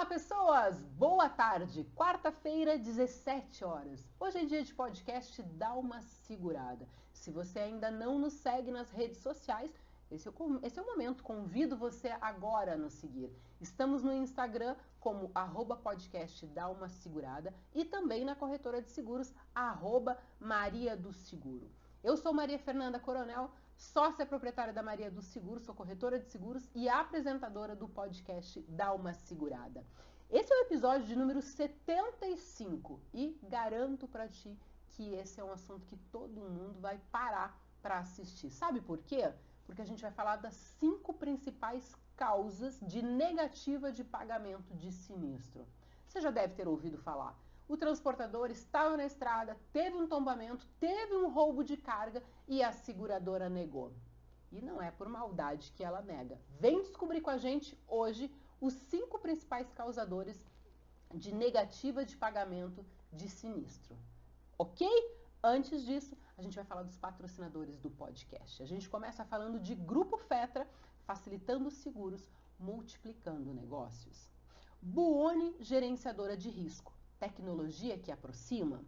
Olá, pessoas! Boa tarde! Quarta-feira, 17 horas. Hoje é dia de podcast, dá uma segurada. Se você ainda não nos segue nas redes sociais, esse é o momento. Convido você agora a nos seguir. Estamos no Instagram como @podcast dá uma segurada e também na corretora de seguros @Maria do Seguro. Eu sou Maria Fernanda Coronel, sócia proprietária da Maria do Seguro, sou corretora de seguros e apresentadora do podcast Dá uma Segurada. Esse é o episódio de número 75 e garanto para ti que esse é um assunto que todo mundo vai parar para assistir. Sabe por quê? Porque a gente vai falar das 5 principais causas de negativa de pagamento de sinistro. Você já deve ter ouvido falar. O transportador estava na estrada, teve um tombamento, teve um roubo de carga e a seguradora negou. E não é por maldade que ela nega. Vem descobrir com a gente hoje os 5 principais causadores de negativa de pagamento de sinistro. Ok? Antes disso, a gente vai falar dos patrocinadores do podcast. A gente começa falando de Grupo Fetra, facilitando os seguros, multiplicando negócios. Buoni, gerenciadora de risco. Tecnologia que aproxima?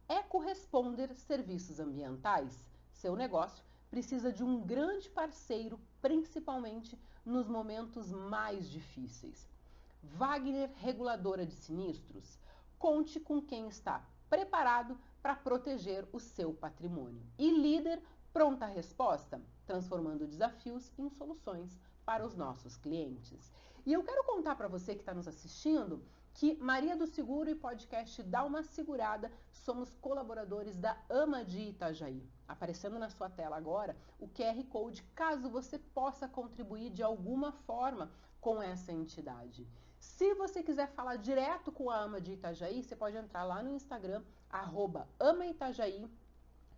EcoResponder Serviços Ambientais. Seu negócio precisa de um grande parceiro, principalmente nos momentos mais difíceis. Wagner Reguladora de Sinistros. Conte com quem está preparado para proteger o seu patrimônio. E Líder Pronta Resposta, transformando desafios em soluções para os nossos clientes. E eu quero contar para você que está nos assistindo que Maria do Seguro e podcast Dá uma Segurada somos colaboradores da AMA de Itajaí. Aparecendo na sua tela agora o QR Code, caso você possa contribuir de alguma forma com essa entidade. Se você quiser falar direto com a AMA de Itajaí, você pode entrar lá no Instagram, @AmaItajaí.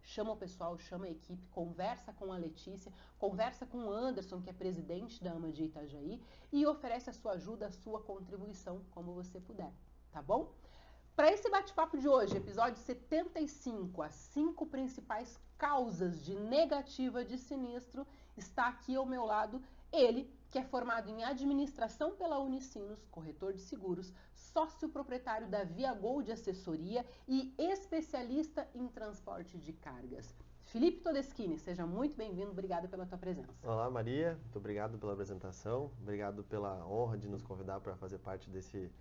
Chama o pessoal, chama a equipe, conversa com a Letícia, conversa com o Anderson, que é presidente da AMA de Itajaí, e oferece a sua ajuda, a sua contribuição, como você puder, tá bom? Para esse bate-papo de hoje, episódio 75, as 5 principais causas de negativa de sinistro, está aqui ao meu lado ele, que é formado em administração pela Unicinos, corretor de seguros, sócio proprietário da Via Gold Assessoria e especialista em transporte de cargas. Felipe Todeschini, seja muito bem-vindo, obrigada pela tua presença. Olá, Maria, muito obrigado pela apresentação, obrigado pela honra de nos convidar para fazer parte desse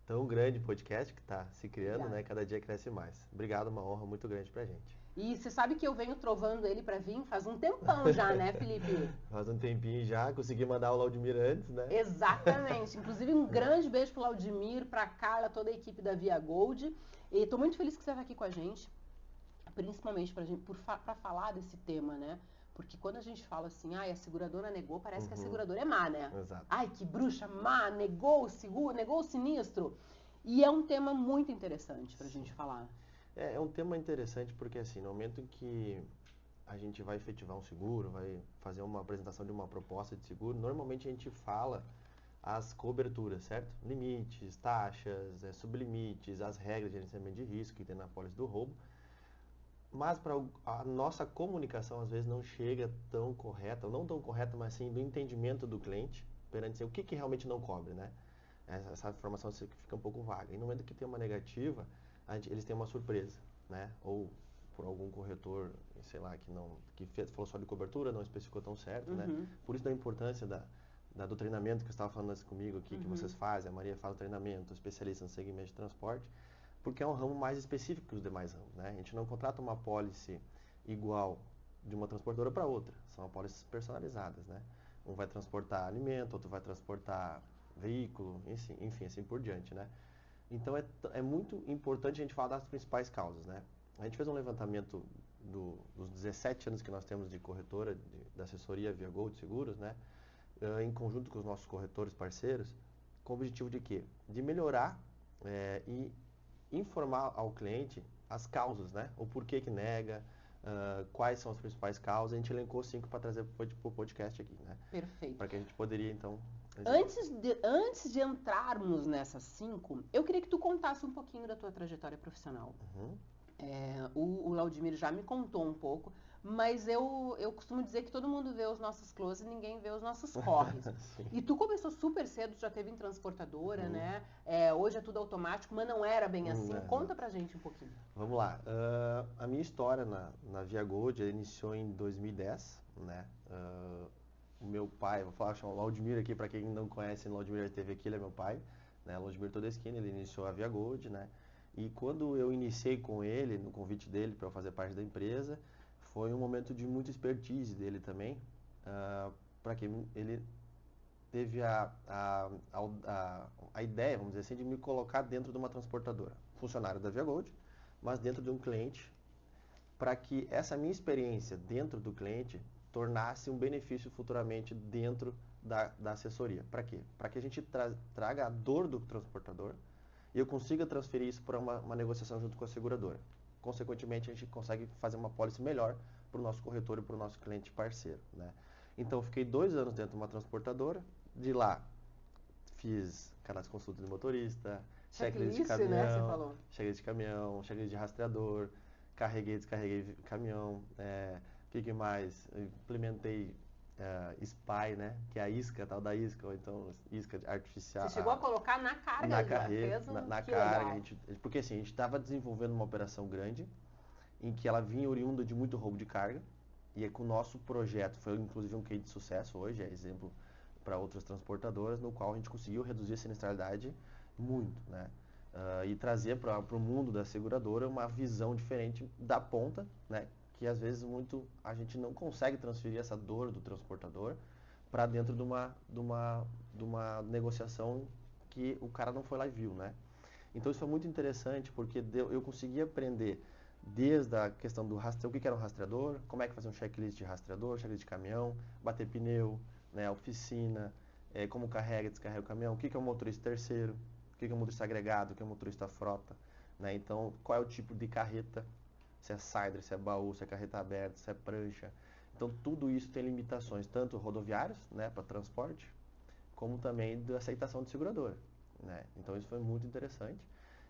tão grande podcast que está se criando, Obrigada. né? Cada dia cresce mais. Obrigado, uma honra muito grande pra gente. E você sabe que eu venho trovando ele para vir faz um tempão já, né, Felipe? Faz um tempinho já, consegui mandar o Laudimir antes, né? Exatamente. Inclusive, um grande beijo pro Laudimir, pra Carla, toda a equipe da Via Gold. E estou muito feliz que você está aqui com a gente, principalmente para falar desse tema, né? Porque quando a gente fala assim, a seguradora negou, parece que a seguradora é má, né? Exato. Ai, que bruxa má, negou o seguro, negou o sinistro. E é um tema muito interessante pra gente falar. É um tema interessante porque, assim, no momento em que a gente vai efetivar um seguro, vai fazer uma apresentação de uma proposta de seguro, normalmente a gente fala as coberturas, certo? Limites, taxas, sublimites, as regras de gerenciamento de risco que tem na pólice do roubo. Mas para a nossa comunicação às vezes não chega tão correta, ou não tão correta, mas sim do entendimento do cliente perante o que realmente não cobre, né? Essa informação fica um pouco vaga. E no momento que tem uma negativa, eles têm uma surpresa, né? Ou por algum corretor, sei lá, que falou só de cobertura, não especificou tão certo, né? Por isso da importância do treinamento que você estava falando antes comigo aqui, que vocês fazem, a Maria faz o treinamento, especialista no segmento de transporte, porque é um ramo mais específico que os demais ramos, né? A gente não contrata uma pólice igual de uma transportadora para outra, são apólices personalizadas, né? Um vai transportar alimento, outro vai transportar veículo, enfim, assim por diante, né? Então é muito importante a gente falar das principais causas, né? A gente fez um levantamento dos 17 anos que nós temos de corretora, da assessoria Via Gold Seguros, né? Em conjunto com os nossos corretores parceiros, com o objetivo de quê? De melhorar e informar ao cliente as causas, né? O porquê que nega, quais são as principais causas. A gente elencou 5 para trazer para o podcast aqui, né? Perfeito. Para que a gente poderia, então... Antes de entrarmos nessas 5, eu queria que tu contasse um pouquinho da tua trajetória profissional. O Laudimir já me contou um pouco, mas eu costumo dizer que todo mundo vê os nossos close e ninguém vê os nossos corres. E tu começou super cedo, tu já teve em transportadora, né? Hoje é tudo automático, mas não era bem assim. Conta pra gente um pouquinho. Vamos lá. A minha história na Via Gold iniciou em 2010, né? O meu pai, vou falar, chama Laudimir aqui, para quem não conhece, Laudimir esteve aqui, ele é meu pai, né? Laudimir Todeschini, ele iniciou a Via Gold, né? E quando eu iniciei com ele, no convite dele para eu fazer parte da empresa, foi um momento de muita expertise dele também, para que ele teve a ideia, vamos dizer assim, de me colocar dentro de uma transportadora, funcionário da Via Gold, mas dentro de um cliente, para que essa minha experiência dentro do cliente tornasse um benefício futuramente dentro da assessoria. Para quê? Para que a gente traga a dor do transportador e eu consiga transferir isso para uma negociação junto com a seguradora. Consequentemente, a gente consegue fazer uma pólice melhor para o nosso corretor e para o nosso cliente parceiro, né? Então, eu fiquei 2 anos dentro de uma transportadora. De lá, fiz aquelas consultas de motorista, checklist de caminhão, né, você falou. checklist de caminhão, checklist de rastreador, carreguei, descarreguei caminhão, o que mais? Eu implementei SPY, né? Que é a isca, tal da isca, ou então isca artificial. Você chegou a colocar na carga? Na carreira, na carga. Porque assim, a gente estava desenvolvendo uma operação grande, em que ela vinha oriunda de muito roubo de carga, e com o nosso projeto, foi inclusive um case de sucesso hoje, é exemplo para outras transportadoras, no qual a gente conseguiu reduzir a sinistralidade muito, né? E trazer para o mundo da seguradora uma visão diferente da ponta, né? Que às vezes a gente não consegue transferir essa dor do transportador para dentro de uma negociação que o cara não foi lá e viu, né? Então isso foi muito interessante porque eu consegui aprender desde a questão do rastreador, o que era um rastreador, como é que fazia um checklist de rastreador, checklist de caminhão, bater pneu, né, oficina, como carrega e descarrega o caminhão, o que é um motorista terceiro, o que é um motorista agregado, o que é um motorista frota, né? Então, qual é o tipo de carreta, se é sider, se é baú, se é carreta aberta, se é prancha. Então, tudo isso tem limitações, tanto rodoviárias, né, para transporte, como também da aceitação de seguradora, né? Então, isso foi muito interessante.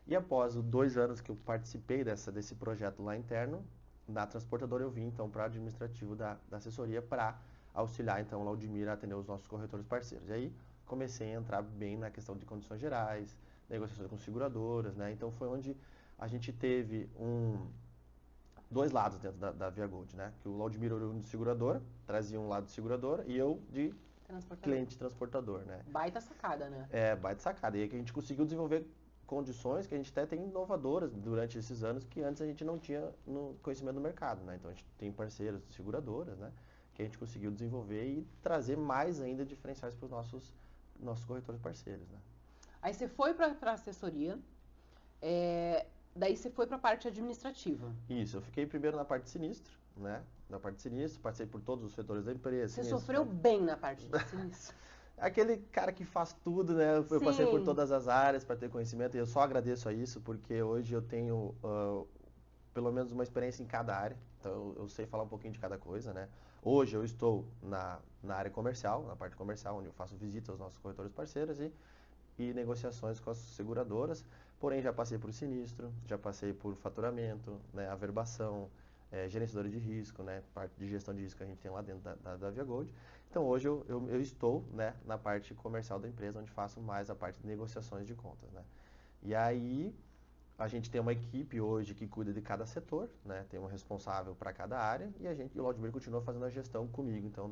E após os 2 anos que eu participei desse projeto lá interno, na transportadora eu vim então para o administrativo da assessoria para auxiliar então o Laudimir a atender os nossos corretores parceiros. E aí comecei a entrar bem na questão de condições gerais, negociações com seguradoras, né? Então foi onde a gente teve 2 lados dentro da Via Gold, né? Que o Laudimir era de seguradora, trazia um lado de seguradora e eu de cliente transportador, né? Baita sacada, né? Baita sacada. E aí que a gente conseguiu desenvolver condições que a gente até tem inovadoras durante esses anos que antes a gente não tinha no conhecimento do mercado, né? Então a gente tem parceiros, seguradoras, né? Que a gente conseguiu desenvolver e trazer mais ainda diferenciais para os nossos corretores parceiros, né? Aí você foi para a assessoria, daí você foi para a parte administrativa. Isso, eu fiquei primeiro na parte de sinistro, né? Na parte de sinistro, passei por todos os setores da empresa. Você sofreu bem na parte de sinistro. Aquele cara que faz tudo, né? Eu passei por todas as áreas para ter conhecimento e eu só agradeço a isso porque hoje eu tenho pelo menos uma experiência em cada área, então eu sei falar um pouquinho de cada coisa, né? Hoje eu estou na área comercial, na parte comercial, onde eu faço visitas aos nossos corretores parceiros e negociações com as seguradoras, porém já passei por sinistro, já passei por faturamento, né? Averbação, gerenciadora de risco, né? Parte de gestão de risco que a gente tem lá dentro da Via Gold. Então hoje eu estou, né, na parte comercial da empresa, onde faço mais a parte de negociações de contas, né? E aí a gente tem uma equipe hoje que cuida de cada setor, né? Tem um responsável para cada área e o Laudimir continua fazendo a gestão comigo, então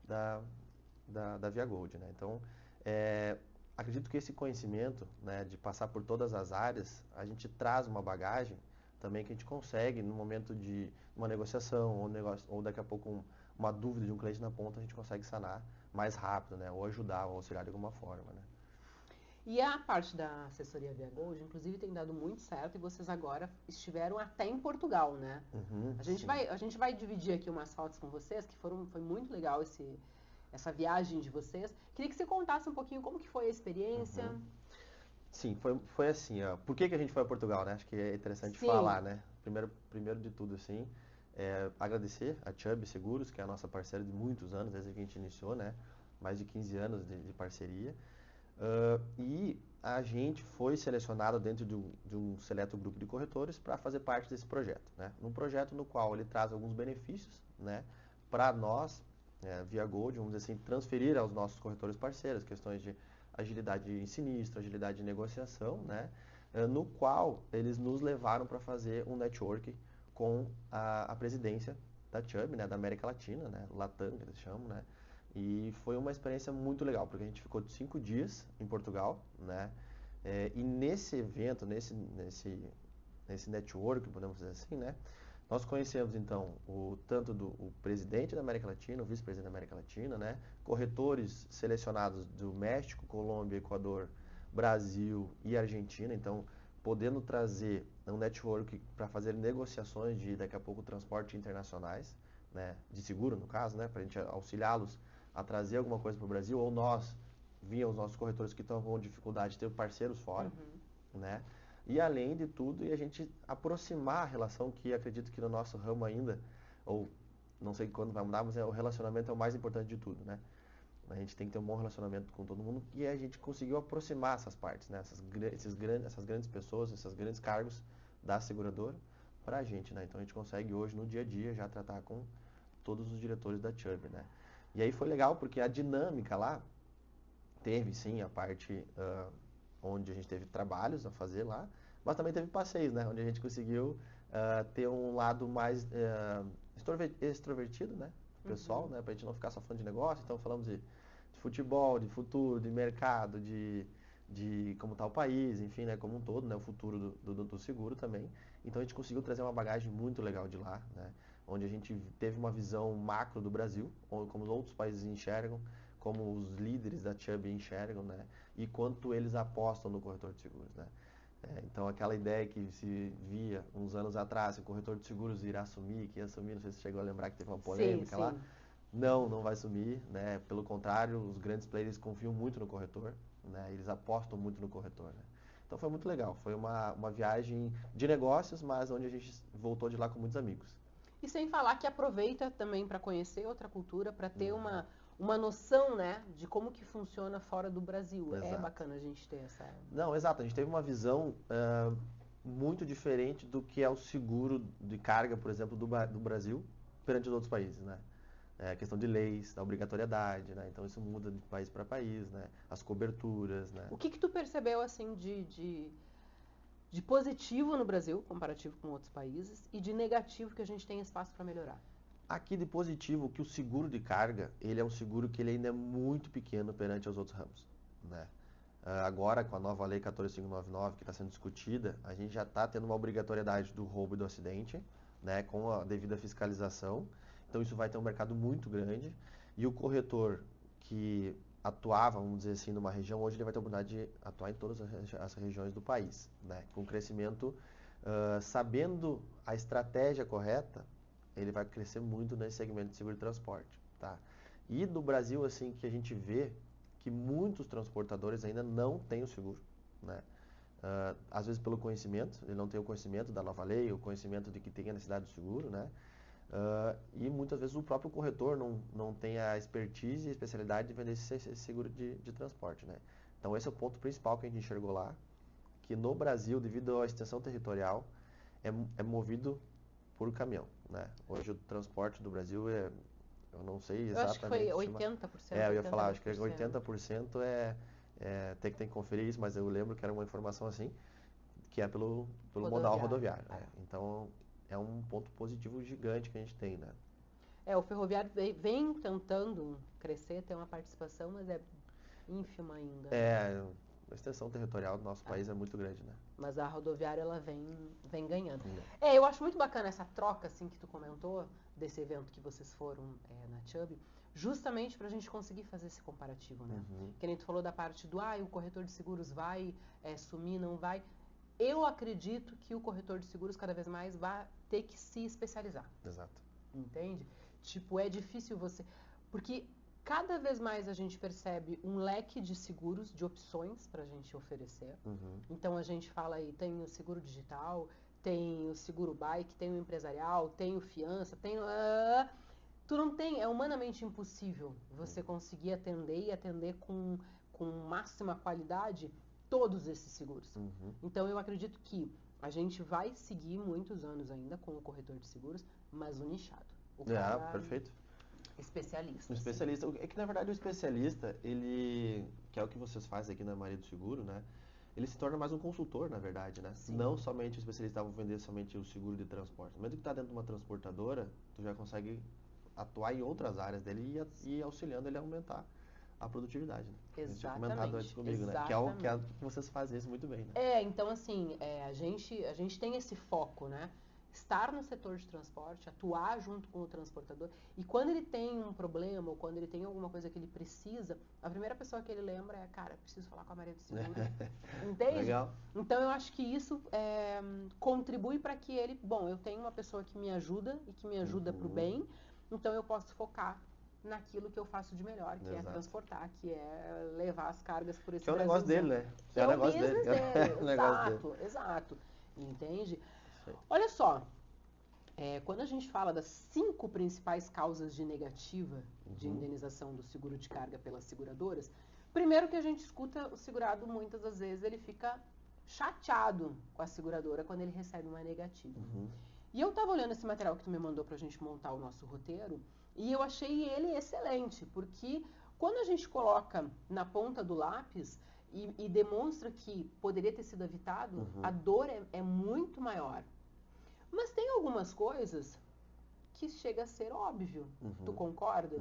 da Via Gold, né? Então acredito que esse conhecimento, né, de passar por todas as áreas, a gente traz uma bagagem também que a gente consegue no momento de uma negociação ou daqui a pouco uma dúvida de um cliente na ponta, a gente consegue sanar mais rápido, né? Ou ajudar, ou auxiliar de alguma forma, né? E a parte da assessoria Via Gold, inclusive, tem dado muito certo e vocês agora estiveram até em Portugal, né? Uhum, a gente vai dividir aqui umas fotos com vocês, que foi muito legal essa viagem de vocês. Queria que você contasse um pouquinho como que foi a experiência. Uhum. Sim, foi assim, ó. Por que a gente foi a Portugal, né? Acho que é interessante falar, né? Primeiro de tudo, assim, agradecer a Chubb Seguros, que é a nossa parceira de muitos anos, desde que a gente iniciou, né? Mais de 15 anos de parceria. E a gente foi selecionado dentro de um seleto grupo de corretores para fazer parte desse projeto, né? Um projeto no qual ele traz alguns benefícios, né, para nós, via Gold, vamos dizer assim, transferir aos nossos corretores parceiros, questões de agilidade em sinistro, agilidade de negociação, né, no qual eles nos levaram para fazer um network com a presidência da Chubb, né, da América Latina, né, Latam, que eles chamam, né, e foi uma experiência muito legal, porque a gente ficou 5 dias em Portugal, né, e nesse evento, nesse network, podemos dizer assim, né, nós conhecemos então tanto o presidente da América Latina, o vice-presidente da América Latina, né, corretores selecionados do México, Colômbia, Equador, Brasil e Argentina, então podendo trazer um network para fazer negociações de daqui a pouco transporte internacionais, né, de seguro no caso, né, para a gente auxiliá-los a trazer alguma coisa para o Brasil, ou nós, via os nossos corretores que estão com dificuldade, ter parceiros fora, né? E além de tudo, e a gente aproximar a relação, que acredito que no nosso ramo ainda, ou não sei quando vai mudar, mas o relacionamento é o mais importante de tudo, né? A gente tem que ter um bom relacionamento com todo mundo e a gente conseguiu aproximar essas partes, né? Essas grandes pessoas, esses grandes cargos da seguradora para a gente, né? Então a gente consegue hoje, no dia a dia, já tratar com todos os diretores da Chubb, né? E aí foi legal porque a dinâmica lá teve sim a parte onde a gente teve trabalhos a fazer lá, mas também teve passeios, né? Onde a gente conseguiu ter um lado mais extrovertido, né? Pessoal, né? Pra gente não ficar só falando de negócio. Então falamos de futebol, de futuro, de mercado, de como está o país, enfim, né? Como um todo, né? O futuro do seguro também. Então a gente conseguiu trazer uma bagagem muito legal de lá, né? Onde a gente teve uma visão macro do Brasil, como os outros países enxergam, como os líderes da Chubb enxergam, né? E quanto eles apostam no corretor de seguros, né? Então aquela ideia que se via uns anos atrás, que o corretor de seguros irá assumir, que ia assumir, não sei se você chegou a lembrar que teve uma polêmica lá. Não vai sumir, né? Pelo contrário, os grandes players confiam muito no corretor, né? Eles apostam muito no corretor, né? Então foi muito legal, foi uma viagem de negócios, mas onde a gente voltou de lá com muitos amigos. E sem falar que aproveita também para conhecer outra cultura, para ter uma noção, né, de como que funciona fora do Brasil. Exato. É bacana a gente ter essa... Não, exato. A gente teve uma visão muito diferente do que é o seguro de carga, por exemplo, do Brasil perante os outros países, né? A questão de leis, da obrigatoriedade, né? Então isso muda de país para país, né? As coberturas, né? O que tu percebeu, assim, de positivo no Brasil, comparativo com outros países, e de negativo que a gente tem espaço para melhorar? Aqui de positivo, que o seguro de carga, ele é um seguro que ele ainda é muito pequeno perante aos outros ramos, né? Agora, com a nova lei 14599 que está sendo discutida, a gente já está tendo uma obrigatoriedade do roubo e do acidente, né, com a devida fiscalização. Então isso vai ter um mercado muito grande e o corretor que atuava, vamos dizer assim, numa região, hoje ele vai ter a oportunidade de atuar em todas as regiões do país, né? Com crescimento, sabendo a estratégia correta, ele vai crescer muito nesse segmento de seguro de transporte, tá? E no Brasil, assim, que a gente vê que muitos transportadores ainda não têm o seguro, né? Às vezes pelo conhecimento, ele não tem o conhecimento da nova lei, o conhecimento de que tem a necessidade do seguro, né? E muitas vezes o próprio corretor não tem a expertise e a especialidade de vender esse seguro de transporte, né? Então esse é o ponto principal que a gente enxergou lá, que no Brasil, devido à extensão territorial, é movido por caminhão, né? Hoje o transporte do Brasil eu não sei exatamente... Eu acho que foi 80%. Eu ia falar, acho que 80% tem que conferir isso, mas eu lembro que era uma informação assim, que é pelo modal rodoviário. Né? Então, é um ponto positivo gigante que a gente tem, né? O ferroviário vem tentando crescer, ter uma participação, mas é ínfima ainda. A extensão territorial do nosso país é muito grande, né? Mas a rodoviária, ela vem ganhando. Eu acho muito bacana essa troca, assim, que tu comentou, desse evento que vocês foram na Chubb, justamente para a gente conseguir fazer esse comparativo, né? Que nem tu falou da parte do, o corretor de seguros vai sumir, não vai. Eu acredito que o corretor de seguros cada vez mais vai ter que se especializar. Exato. Entende? Tipo, é difícil você... Porque cada vez mais a gente percebe um leque de seguros, de opções para a gente oferecer. Então a gente fala aí, tem o seguro digital, tem o seguro bike, tem o empresarial, tem o fiança, tem... Tu não tem, é humanamente impossível você conseguir atender e atender com com máxima qualidade todos esses seguros. Então, eu acredito que a gente vai seguir muitos anos ainda com o corretor de seguros, mas o nichado. O cara Perfeito. especialista. O especialista. É que, na verdade, o especialista, ele, que é o que vocês fazem aqui na Maria do Seguro, né? Ele se torna mais um consultor, na verdade, né? Sim. Não somente o especialista vai vender somente o seguro de transporte. Mesmo que está dentro de uma transportadora, tu já consegue atuar em outras áreas dele e auxiliando ele a aumentar a produtividade, né? Exatamente. Você tinha comentado antes comigo, né? Que é o que vocês fazem isso muito bem, né? Então assim, a gente tem esse foco, né? Estar no setor de transporte, atuar junto com o transportador. E quando ele tem um problema, ou quando ele tem alguma coisa que ele precisa, a primeira pessoa que ele lembra é, cara, preciso falar com a Maria do Seguro. Entende? Legal. Então eu acho que isso contribui para que ele, bom, eu tenho uma pessoa que me ajuda e que me ajuda para o bem, então eu posso focar naquilo que eu faço de melhor, que é transportar, que é levar as cargas por esse Que é o negócio dele, né? Que é o negócio business dele. Exato, exato. Entende? Olha só, quando a gente fala das 5 principais causas de negativa de indenização do seguro de carga pelas seguradoras, primeiro que a gente escuta o segurado, muitas das vezes, ele fica chateado com a seguradora quando ele recebe uma negativa. E eu estava olhando esse material que tu me mandou pra gente montar o nosso roteiro, e eu achei ele excelente, porque quando a gente coloca na ponta do lápis e demonstra que poderia ter sido evitado, a dor é muito maior. Mas tem algumas coisas que chega a ser óbvio. Tu concorda?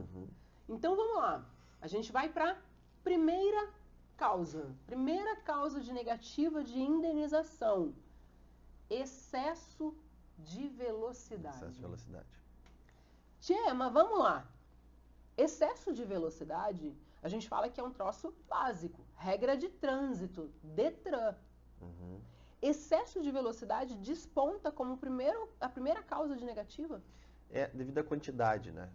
Então vamos lá. A gente vai para primeira causa de negativa de indenização: excesso de velocidade. Excesso de velocidade. Tchê, mas vamos lá. Excesso de velocidade, a gente fala que é um troço básico. Regra de trânsito, Detran. Excesso de velocidade desponta como a primeira causa de negativa? Devido à quantidade, né?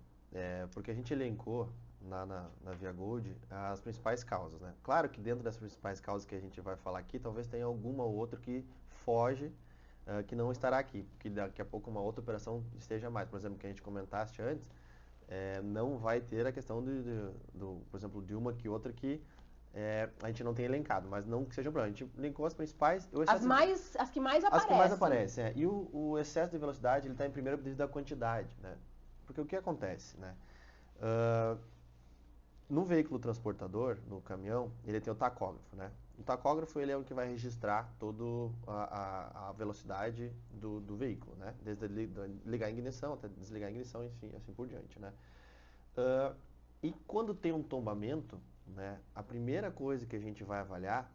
Porque a gente elencou na Via Gold as principais causas, né? Claro que dentro das principais causas que a gente vai falar aqui, talvez tenha alguma outra que foge, que não estará aqui, porque daqui a pouco uma outra operação esteja mais. Por exemplo, que a gente comentaste antes, não vai ter a questão por exemplo, de uma que outra que a gente não tem elencado, mas não que seja um problema. A gente elencou as principais. As que mais aparecem. As que mais aparecem, E o excesso de velocidade, ele está em primeiro devido à quantidade, né? Porque o que acontece, né? No veículo transportador, no caminhão, ele tem o tacógrafo, né? O tacógrafo, ele é o que vai registrar toda a velocidade do veículo, né? Desde ligar a ignição até desligar a ignição, enfim, assim por diante, né? E quando tem um tombamento, né, a primeira coisa que a gente vai avaliar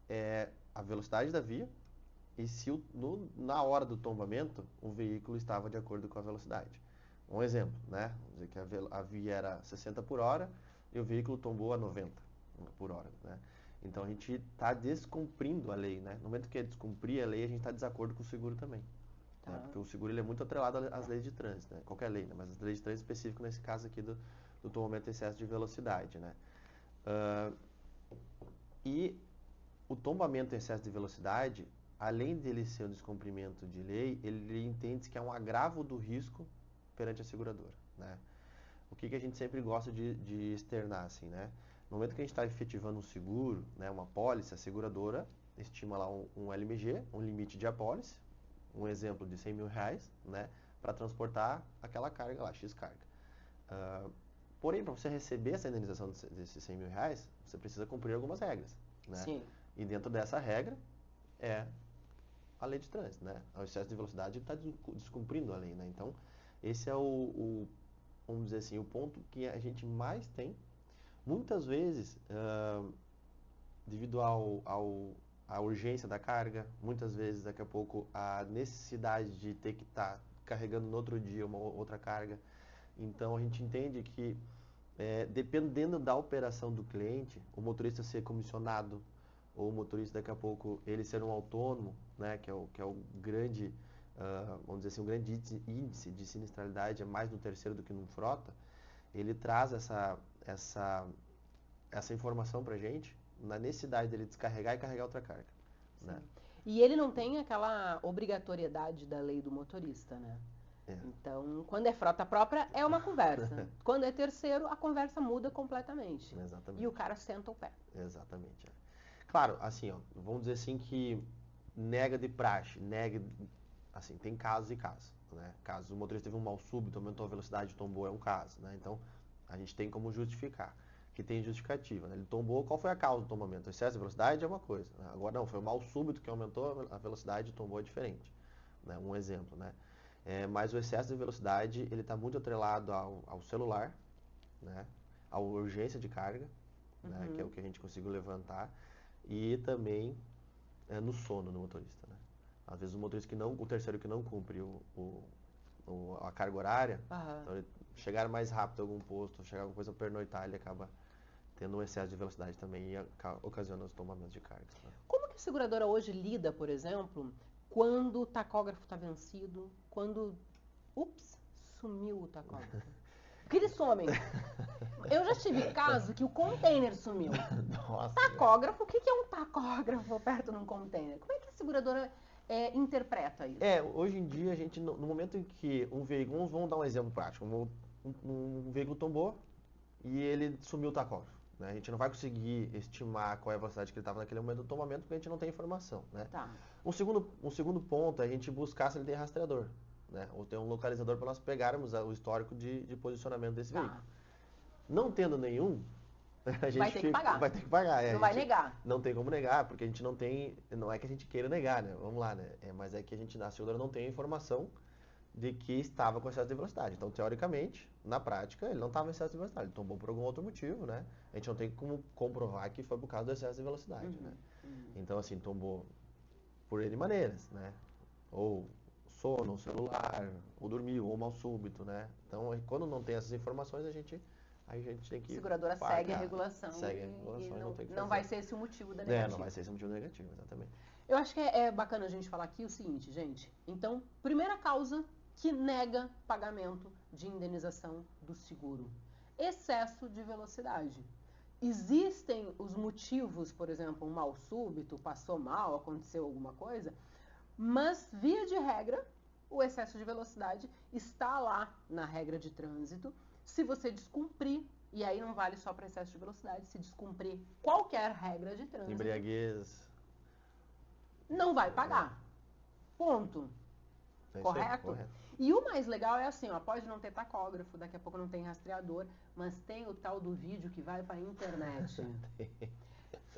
é a velocidade da via e se na hora do tombamento o veículo estava de acordo com a velocidade. Um exemplo, né? Vamos dizer que a via era 60 por hora e o veículo tombou a 90 por hora, né? Então a gente está descumprindo a lei, né? No momento que é descumprir a lei, a gente está de desacordo com o seguro também. Né? Porque o seguro ele é muito atrelado às leis de trânsito, né? Qualquer lei, né? Mas as leis de trânsito específico nesse caso aqui do tombamento e excesso de velocidade, né? E o tombamento em excesso de velocidade, além dele ser um descumprimento de lei, ele entende que é um agravo do risco perante a seguradora, né? O que a gente sempre gosta de externar, assim, né? No momento que a gente está efetivando um seguro, né, uma apólice, a seguradora estima lá um LMG, um limite de apólice, um exemplo de 100 mil reais, né, para transportar aquela carga lá, X carga. Porém, para você receber essa indenização desses 100 mil reais, você precisa cumprir algumas regras, né? Sim. E dentro dessa regra é a lei de trânsito, né? O excesso de velocidade está descumprindo a lei, né? Então, esse é vamos dizer assim, o ponto que a gente mais tem. Muitas vezes, devido à urgência da carga, muitas vezes, daqui a pouco, a necessidade de ter que estar carregando no outro dia uma outra carga. Então, a gente entende que, dependendo da operação do cliente, o motorista ser comissionado, ou o motorista, daqui a pouco, ele ser um autônomo, né, que é o grande, vamos dizer assim, um grande índice de sinistralidade, é mais no terceiro do que no frota, ele traz essa informação para a gente, na necessidade dele descarregar e carregar outra carga. Né? E ele não tem aquela obrigatoriedade da lei do motorista, né? Então, quando é frota própria, é uma conversa. Quando é terceiro, a conversa muda completamente. Exatamente. E o cara senta o pé. Exatamente. Claro, assim, ó, vamos dizer assim que nega de praxe, assim, tem casos e casos, né? Caso o motorista teve um mal súbito, aumentou a velocidade, tombou, é um caso, né? Então, a gente tem como justificar, que tem justificativa, né? Ele tombou, qual foi a causa do tombamento? O excesso de velocidade é uma coisa, né? Agora não, foi o mal súbito que aumentou a velocidade e tombou é diferente, né? Um exemplo, né? Mas o excesso de velocidade, ele está muito atrelado ao celular, né? À urgência de carga, né? Que é o que a gente conseguiu levantar, e também no sono do motorista, né? Às vezes o terceiro que não cumpre a carga horária, então ele chegar mais rápido a algum posto, chegar alguma coisa a pernoitar, ele acaba tendo um excesso de velocidade também e ocasiona os tombamentos de carga, né? Como que a seguradora hoje lida, por exemplo, quando o tacógrafo está vencido, quando, sumiu o tacógrafo? Porque eles somem. Eu já tive caso que o container sumiu. Nossa. Tacógrafo, o que é um tacógrafo perto de um container? Como é que a seguradora interpreta isso? Hoje em dia, a gente, no momento em que um veículo, vamos dar um exemplo prático, um veículo tombou e ele sumiu o tacógrafo, né? A gente não vai conseguir estimar qual é a velocidade que ele estava naquele momento do tombamento porque a gente não tem informação, né? Tá. Um segundo ponto é a gente buscar se ele tem rastreador, né? Ou tem um localizador para nós pegarmos o histórico de posicionamento desse veículo. Não tendo nenhum, a gente vai ter que pagar. Vai ter que pagar. Não vai negar. Não tem como negar, porque a gente não tem, não é que a gente queira negar, né? Vamos lá, né? Mas é que a seguradora não tem a informação de que estava com excesso de velocidade. Então, teoricamente, na prática, ele não estava em excesso de velocidade. Ele tombou por algum outro motivo, né? A gente não tem como comprovar que foi por causa do excesso de velocidade, né? Então, assim, tombou por N maneiras, né? Ou sono, ou celular, ou dormiu, ou mal súbito, né? Então, quando não tem essas informações, aí a gente tem que A seguradora segue a regulação. Segue a regulação e não tem que fazer. Não vai ser esse o motivo da negativa. Não vai ser esse o motivo negativo, exatamente. Eu acho que é bacana a gente falar aqui o seguinte, gente. Então, primeira causa que nega pagamento de indenização do seguro: excesso de velocidade. Existem os motivos, por exemplo, um mal súbito, passou mal, aconteceu alguma coisa, mas, via de regra, o excesso de velocidade está lá na regra de trânsito. Se você descumprir, e aí não vale só para excesso de velocidade, se descumprir qualquer regra de trânsito, embriaguez, não vai pagar. Ponto. Correto? Correto. E o mais legal é assim, ó, pode não ter tacógrafo, daqui a pouco não tem rastreador, mas tem o tal do vídeo que vai para a internet.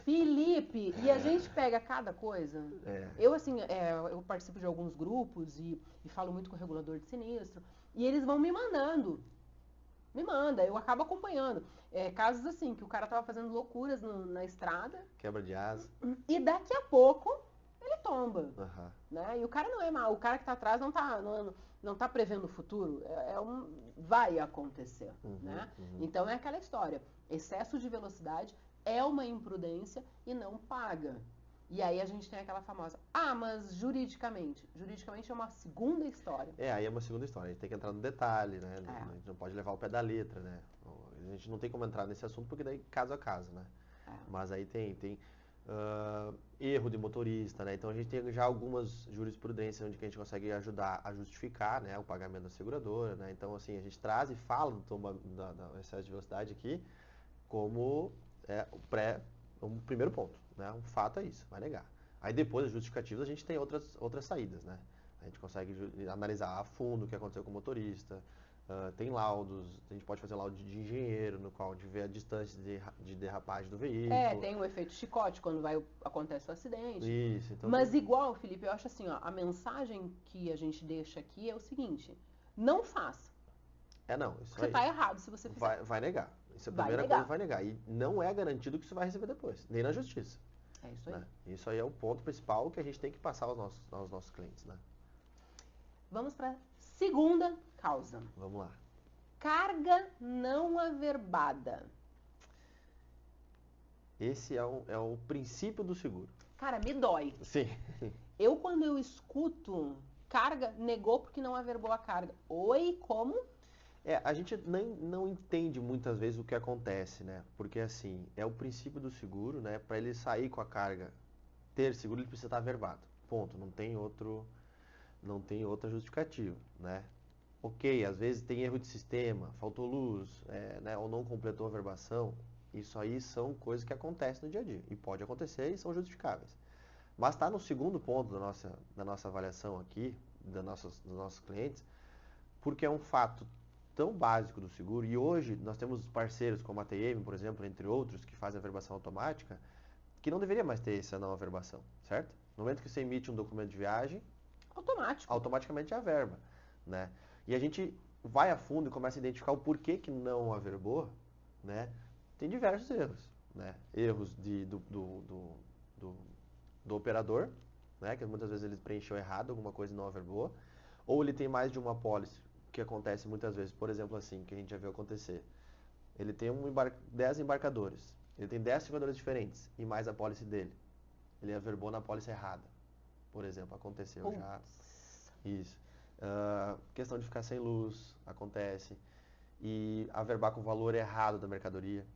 Felipe, e a gente pega cada coisa. Eu, assim, eu participo de alguns grupos e falo muito com o regulador de sinistro, e eles vão me mandando. Me manda, eu acabo acompanhando. Casos assim, que o cara tava fazendo loucuras na estrada. Quebra de asa. E daqui a pouco ele tomba. Uhum. Né? E o cara não é mau, o cara que tá atrás não tá prevendo o futuro. Vai acontecer. Né? Então é aquela história. Excesso de velocidade é uma imprudência e não paga. E aí a gente tem aquela famosa, mas juridicamente é uma segunda história. Aí é uma segunda história, a gente tem que entrar no detalhe, né? A gente não pode levar o pé da letra, né? A gente não tem como entrar nesse assunto porque daí caso a caso, né? Mas aí tem erro de motorista, né? Então a gente tem já algumas jurisprudências onde que a gente consegue ajudar a justificar, né, o pagamento da seguradora, né? Então assim, a gente traz e fala do excesso de velocidade aqui como um primeiro ponto, né? Um fato é isso, vai negar. Aí depois, as justificativas, a gente tem outras saídas, né? A gente consegue analisar a fundo o que aconteceu com o motorista, tem laudos, a gente pode fazer laudo de engenheiro, no qual a gente vê a distância de derrapagem do veículo. Tem o efeito chicote quando acontece o acidente. Isso, então... Mas igual, Felipe, eu acho assim, ó, a mensagem que a gente deixa aqui é o seguinte: não faça. Não, isso Você tá errado se você fizer. Vai negar. Isso é a primeira coisa, vai negar. E não é garantido que você vai receber depois, nem na justiça. É isso aí. Né? Isso aí é o ponto principal que a gente tem que passar aos nossos clientes, né? Vamos para a segunda causa. Vamos lá. Carga não averbada. Esse é o princípio do seguro. Cara, me dói. Sim. Quando eu escuto carga, negou porque não averbou a carga. Oi, como? A gente não entende muitas vezes o que acontece, né? Porque assim, é o princípio do seguro, né? Para ele sair com a carga, ter seguro, ele precisa estar averbado. Ponto. Não tem outra justificativa, né? ok, às vezes tem erro de sistema, faltou luz, né, ou não completou a verbação. Isso aí são coisas que acontecem no dia a dia. E pode acontecer e são justificáveis. Mas está no segundo ponto da nossa avaliação aqui, dos nossos clientes, porque é um fato tão básico do seguro. E hoje nós temos parceiros como a TM, por exemplo, entre outros, que fazem a verbação automática, que não deveria mais ter essa não averbação, certo? No momento que você emite um documento de viagem, automaticamente é a verba, né? E a gente vai a fundo e começa a identificar o porquê que não averbou, né? Tem diversos erros, né? Erros do operador, né? Que muitas vezes ele preencheu errado alguma coisa e não averbou, ou ele tem mais de uma apólice, que acontece muitas vezes, por exemplo assim, que a gente já viu acontecer. Ele tem 10 embarcadores, ele tem 10 seguradores diferentes e mais a apólice dele. Ele averbou na apólice errada, por exemplo, aconteceu já. Isso. Questão de ficar sem luz, acontece. E averbar com o valor errado da mercadoria.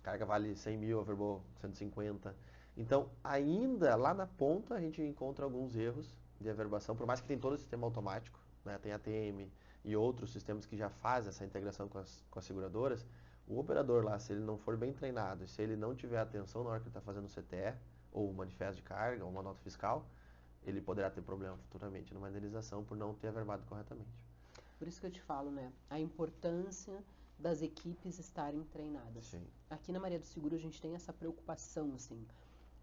A carga vale 100 mil, averbou 150. Então, ainda lá na ponta, a gente encontra alguns erros de averbação, por mais que tem todo o sistema automático, né? Tem ATM e outros sistemas que já fazem essa integração com as seguradoras. O operador lá, se ele não for bem treinado e se ele não tiver atenção na hora que ele está fazendo o CTE, ou o manifesto de carga, ou uma nota fiscal, ele poderá ter problema futuramente numa indenização por não ter averbado corretamente. Por isso que eu te falo, né? A importância das equipes estarem treinadas. Sim. Aqui na Maria do Seguro a gente tem essa preocupação, assim,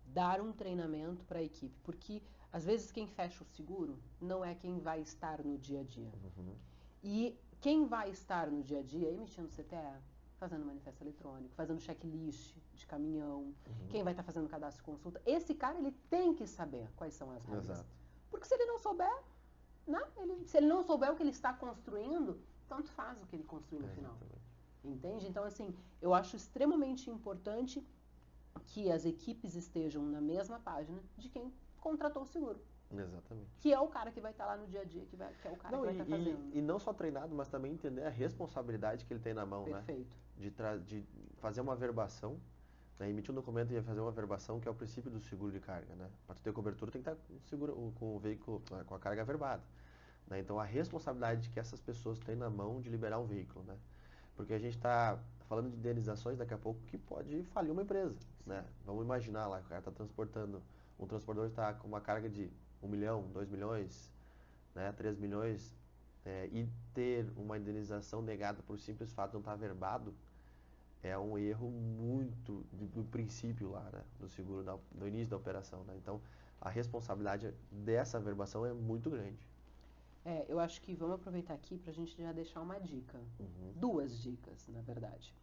dar um treinamento para a equipe, porque às vezes quem fecha o seguro não é quem vai estar no dia a dia. Uhum. E quem vai estar no dia a dia emitindo CTE, fazendo manifesto eletrônico, fazendo checklist de caminhão, quem vai estar fazendo cadastro de consulta, esse cara ele tem que saber quais são as regras. Exato. Porque se ele não souber, se ele não souber o que ele está construindo, tanto faz o que ele construir no final. Entende? Então, assim, eu acho extremamente importante que as equipes estejam na mesma página de quem contratou o seguro. Exatamente. Que é o cara que vai estar lá no dia a dia, que é o cara que vai estar fazendo. E não só treinado, mas também entender a responsabilidade que ele tem na mão, Perfeito. né? De fazer uma averbação, né? Emitir um documento e fazer uma averbação, que é o princípio do seguro de carga, né? Para tu ter cobertura, tem que estar com o veículo, com a carga averbada, né? Então, a responsabilidade que essas pessoas têm na mão de liberar um veículo, né? Porque a gente está falando de indenizações daqui a pouco que pode falir uma empresa, né? Vamos imaginar lá, o cara está transportando, um transportador está com uma carga de 1 milhão, 2 milhões, né, 3 milhões, e ter uma indenização negada por simples fato de não estar averbado, é um erro muito do princípio lá, né, do seguro, do início da operação, né? Então, a responsabilidade dessa averbação é muito grande. Eu acho que vamos aproveitar aqui para a gente já deixar uma dica. Duas dicas, na verdade.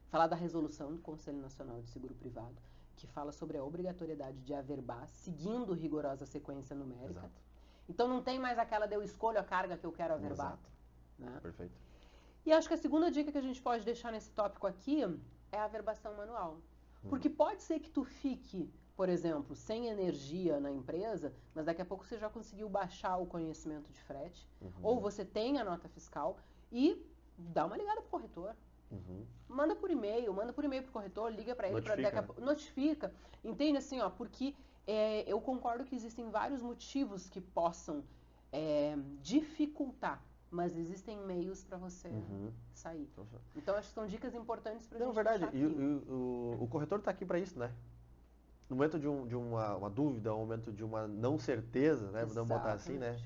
Falar da resolução do Conselho Nacional de Seguro Privado, que fala sobre a obrigatoriedade de averbar, seguindo rigorosa sequência numérica. Exato. Então não tem mais aquela de eu escolho a carga que eu quero averbar. Exato. Né? Perfeito. E acho que a segunda dica que a gente pode deixar nesse tópico aqui é a averbação manual. Porque pode ser que tu fique, por exemplo, sem energia na empresa, mas daqui a pouco você já conseguiu baixar o conhecimento de frete, ou você tem a nota fiscal e dá uma ligada pro corretor. Manda por e-mail pro corretor, liga para ele, notifica. Entende assim, ó, porque eu concordo que existem vários motivos que possam dificultar, mas existem meios para você sair. Então acho que são dicas importantes para gente verdade. aqui. E o corretor está aqui para isso, né? No momento de uma dúvida, no momento de uma não certeza, né? Vamos botar assim, né?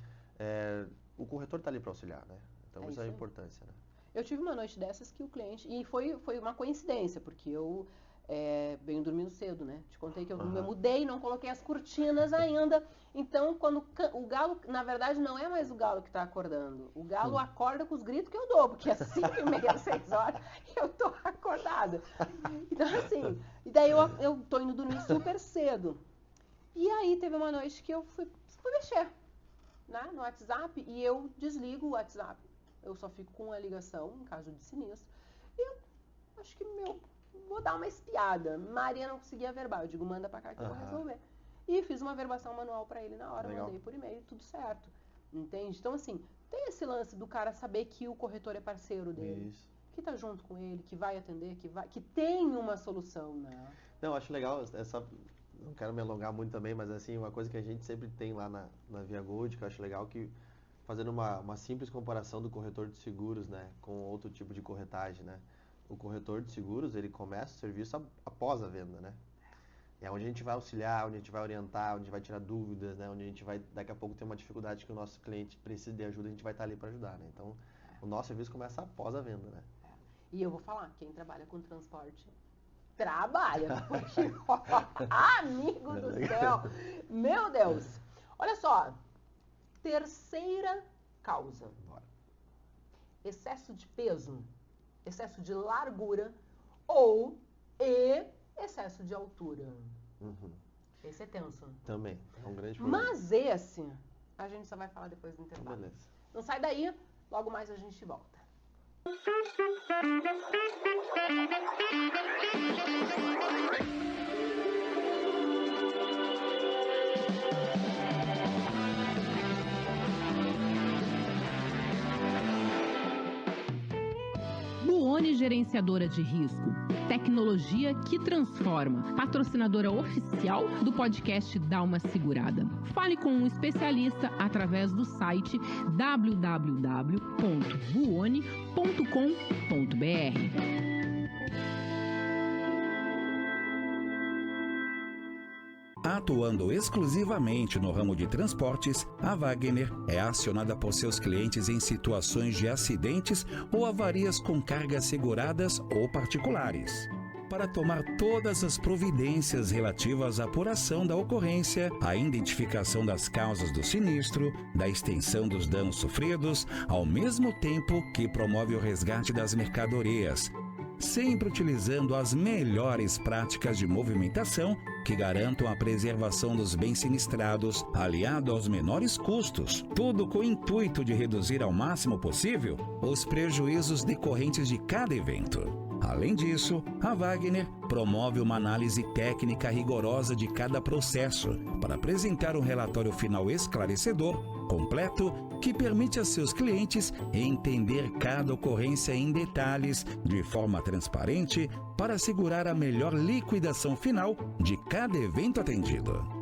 O corretor está ali para auxiliar, né? Então isso é a importância, né? Eu tive uma noite dessas que o cliente... E foi uma coincidência, porque eu venho dormindo cedo, né? Te contei que eu me mudei, não coloquei as cortinas ainda. Então, quando o galo... Na verdade, não é mais o galo que está acordando. O galo acorda com os gritos que eu dou, porque às 5h30, 6 horas, eu tô acordada. Então, assim... E daí eu tô indo dormir super cedo. E aí, teve uma noite que eu fui mexer, né, no WhatsApp e eu desligo o WhatsApp. Eu só fico com a ligação, em caso de sinistro. E eu acho que, vou dar uma espiada. Maria não conseguia averbar. Eu digo, manda pra cá que eu vou resolver. E fiz uma averbação manual pra ele na hora, mandei por e-mail, tudo certo. Entende? Então, assim, tem esse lance do cara saber que o corretor é parceiro dele. Isso. Que tá junto com ele, que vai atender, que tem uma solução, né? Não, acho legal, não quero me alongar muito também, mas assim, uma coisa que a gente sempre tem lá na Via Gold, que eu acho legal, que fazendo uma simples comparação do corretor de seguros, né, com outro tipo de corretagem, né? O corretor de seguros, ele começa o serviço após a venda, né? É onde a gente vai auxiliar, onde a gente vai orientar, onde a gente vai tirar dúvidas, né? Onde a gente vai, daqui a pouco, ter uma dificuldade que o nosso cliente precisa de ajuda, a gente vai estar ali para ajudar, né? Então, o nosso serviço começa após a venda, né? E eu vou falar, quem trabalha com transporte, trabalha. Porque, amigo do céu, meu Deus. Olha só, terceira causa. Bora. Excesso de peso, excesso de largura ou excesso de altura. Uhum. Esse é tenso. Também, é um grande problema. Mas esse, a gente só vai falar depois do intervalo. Beleza. Não sai daí, logo mais a gente volta. Buoni Gerenciadora de Risco, tecnologia que transforma, patrocinadora oficial do podcast Dá Uma Segurada. Fale com um especialista através do site www.buoni.com.br. Atuando exclusivamente no ramo de transportes, a Wagner é acionada por seus clientes em situações de acidentes ou avarias com cargas seguradas ou particulares. Para tomar todas as providências relativas à apuração da ocorrência, à identificação das causas do sinistro, da extensão dos danos sofridos, ao mesmo tempo que promove o resgate das mercadorias, sempre utilizando as melhores práticas de movimentação que garantam a preservação dos bens sinistrados, aliado aos menores custos, tudo com o intuito de reduzir ao máximo possível os prejuízos decorrentes de cada evento. Além disso, a Wagner promove uma análise técnica rigorosa de cada processo para apresentar um relatório final esclarecedor, completo, que permite a seus clientes entender cada ocorrência em detalhes de forma transparente para assegurar a melhor liquidação final de cada evento atendido.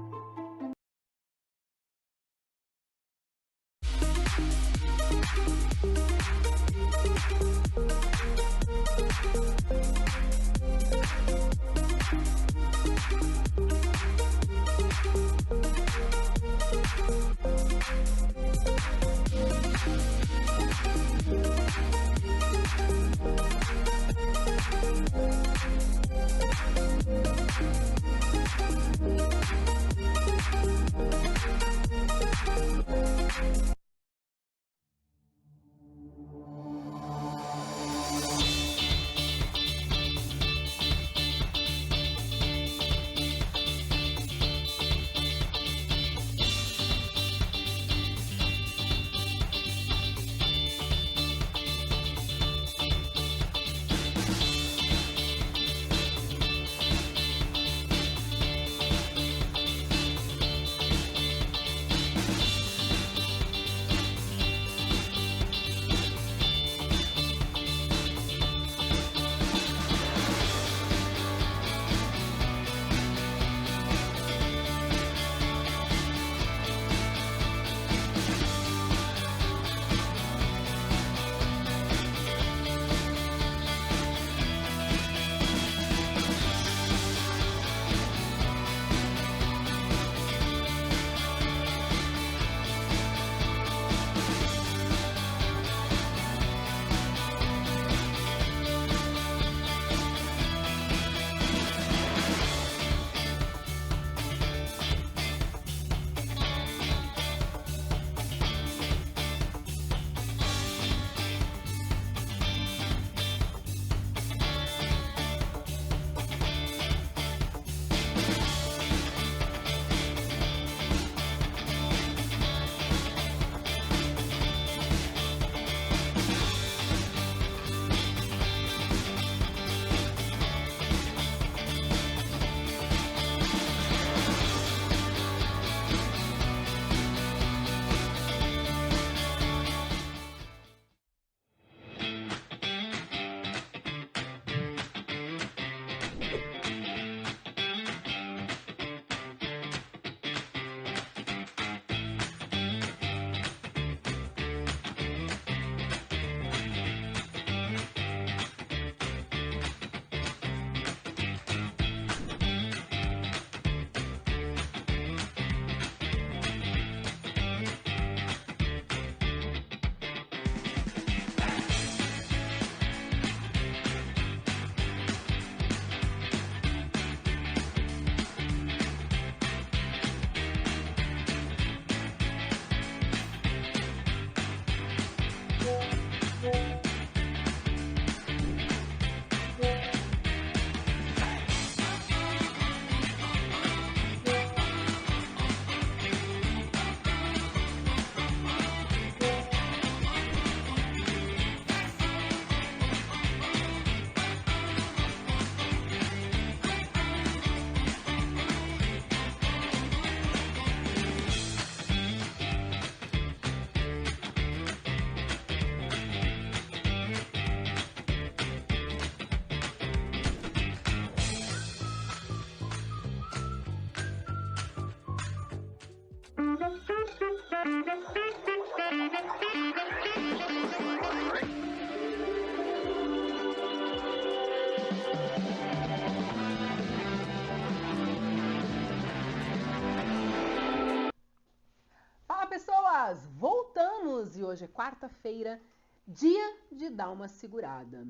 Fala, pessoas! Voltamos e hoje é quarta-feira, dia de dar uma segurada.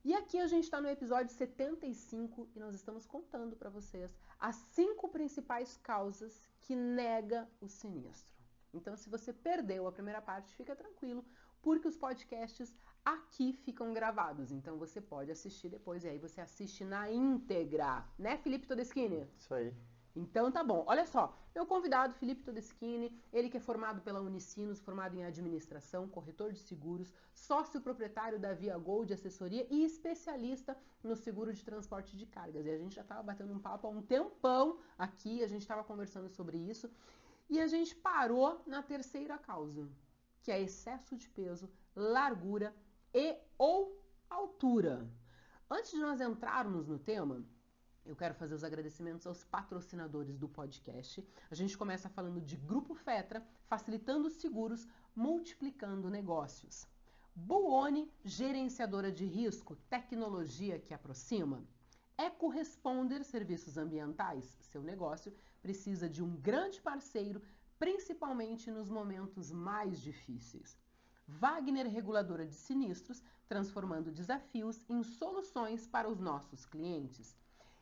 E aqui a gente está no episódio 75 e nós estamos contando para vocês as 5 principais causas que nega o sinistro. Então, se você perdeu a primeira parte, fica tranquilo, porque os podcasts aqui ficam gravados. Então, você pode assistir depois e aí você assiste na íntegra. Né, Felipe Todeschini? Isso aí. Então tá bom, olha só, meu convidado Felipe Todeschini, ele que é formado pela Unicinos, formado em administração, corretor de seguros, sócio proprietário da Via Gol de assessoria e especialista no seguro de transporte de cargas. E a gente já estava batendo um papo há um tempão aqui, a gente estava conversando sobre isso e a gente parou na terceira causa, que é excesso de peso, largura e ou altura. Antes de nós entrarmos no tema, eu quero fazer os agradecimentos aos patrocinadores do podcast. A gente começa falando de Grupo Fetra, facilitando seguros, multiplicando negócios. Buoni, gerenciadora de risco, tecnologia que aproxima. EcoResponder, serviços ambientais. Seu negócio precisa de um grande parceiro, principalmente nos momentos mais difíceis. Wagner, reguladora de sinistros, transformando desafios em soluções para os nossos clientes.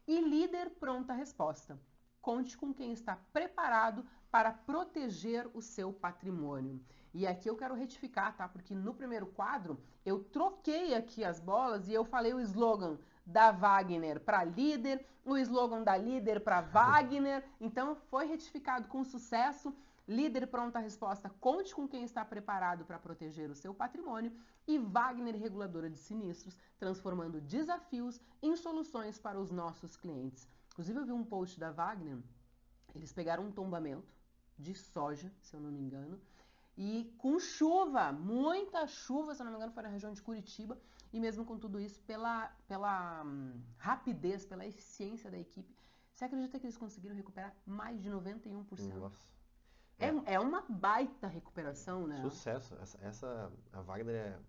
E Líder Pronta Resposta. Conte com quem está preparado para proteger o seu patrimônio. E aqui eu quero retificar, tá? Porque no primeiro quadro eu troquei aqui as bolas e eu falei o slogan da Wagner para Líder, o slogan da Líder para Wagner. Então foi retificado com sucesso. Líder Pronta Resposta, conte com quem está preparado para proteger o seu patrimônio. E Wagner, reguladora de sinistros, transformando desafios em soluções para os nossos clientes. Inclusive, eu vi um post da Wagner, eles pegaram um tombamento de soja, se eu não me engano, e com chuva, muita chuva, se eu não me engano, foi na região de Curitiba, e mesmo com tudo isso, pela rapidez, pela eficiência da equipe, você acredita que eles conseguiram recuperar mais de 91%? Nossa. É uma baita recuperação, né? Sucesso. A Wagner,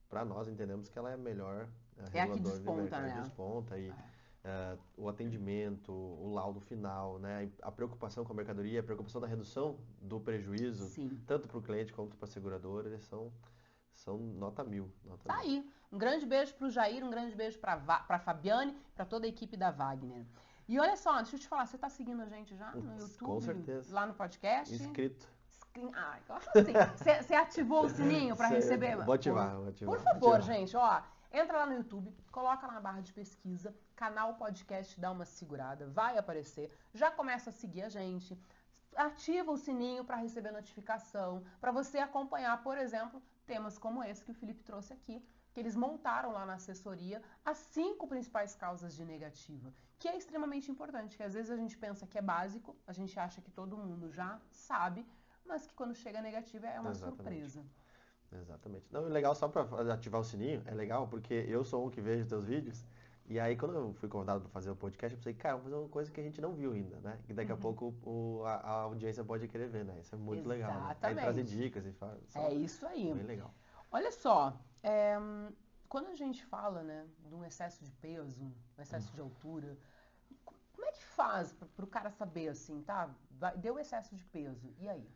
para nós, entendemos que ela é a melhor É a que reguladora de desponta, mercado, né? Desponta e o atendimento, o laudo final, né? A preocupação com a mercadoria, a preocupação da redução do prejuízo, Sim. tanto para o cliente quanto para a seguradora, eles são nota 1000. Tá aí. Um grande beijo pro Jair, um grande beijo pra Fabiane, pra toda a equipe da Wagner. E olha só, deixa eu te falar, você tá seguindo a gente já no YouTube? Com certeza. Lá no podcast? Inscrito. Ah, eu acho assim. Você ativou o sininho pra receber? Vou ativar. Por favor, gente, ó. Entra lá no YouTube, coloca na barra de pesquisa, canal podcast Dá Uma Segurada, vai aparecer. Já começa a seguir a gente. Ativa o sininho para receber notificação, para você acompanhar, por exemplo, temas como esse que o Felipe trouxe aqui, que eles montaram lá na assessoria as 5 principais causas de negativa, que é extremamente importante, que às vezes a gente pensa que é básico, a gente acha que todo mundo já sabe, mas que quando chega a negativa é uma surpresa. Exatamente. Não, é legal só para ativar o sininho, é legal porque eu sou um que vejo teus vídeos, e aí quando eu fui convidado para fazer o podcast, eu pensei, cara, vou fazer uma coisa que a gente não viu ainda, né? Que daqui a pouco a audiência pode querer ver, né? Isso é muito legal, né? Aí trazer dicas e fala. É isso aí. Bem legal. Olha só, quando a gente fala, né, de um excesso de peso, um excesso de altura, como é que faz para o cara saber assim, tá? Deu excesso de peso, e aí?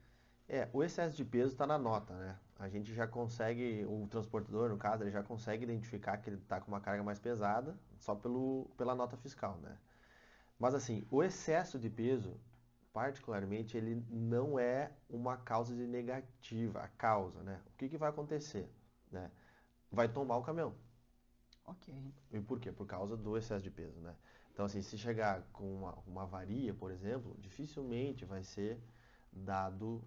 O excesso de peso está na nota, né? A gente já consegue, o transportador, no caso, ele já consegue identificar que ele está com uma carga mais pesada só pela nota fiscal, né? Mas assim, o excesso de peso, particularmente, ele não é uma causa de negativa, a causa, né? O que vai acontecer, né? Vai tombar o caminhão. Ok. E por quê? Por causa do excesso de peso, né? Então, assim, se chegar com uma avaria, por exemplo, dificilmente vai ser dado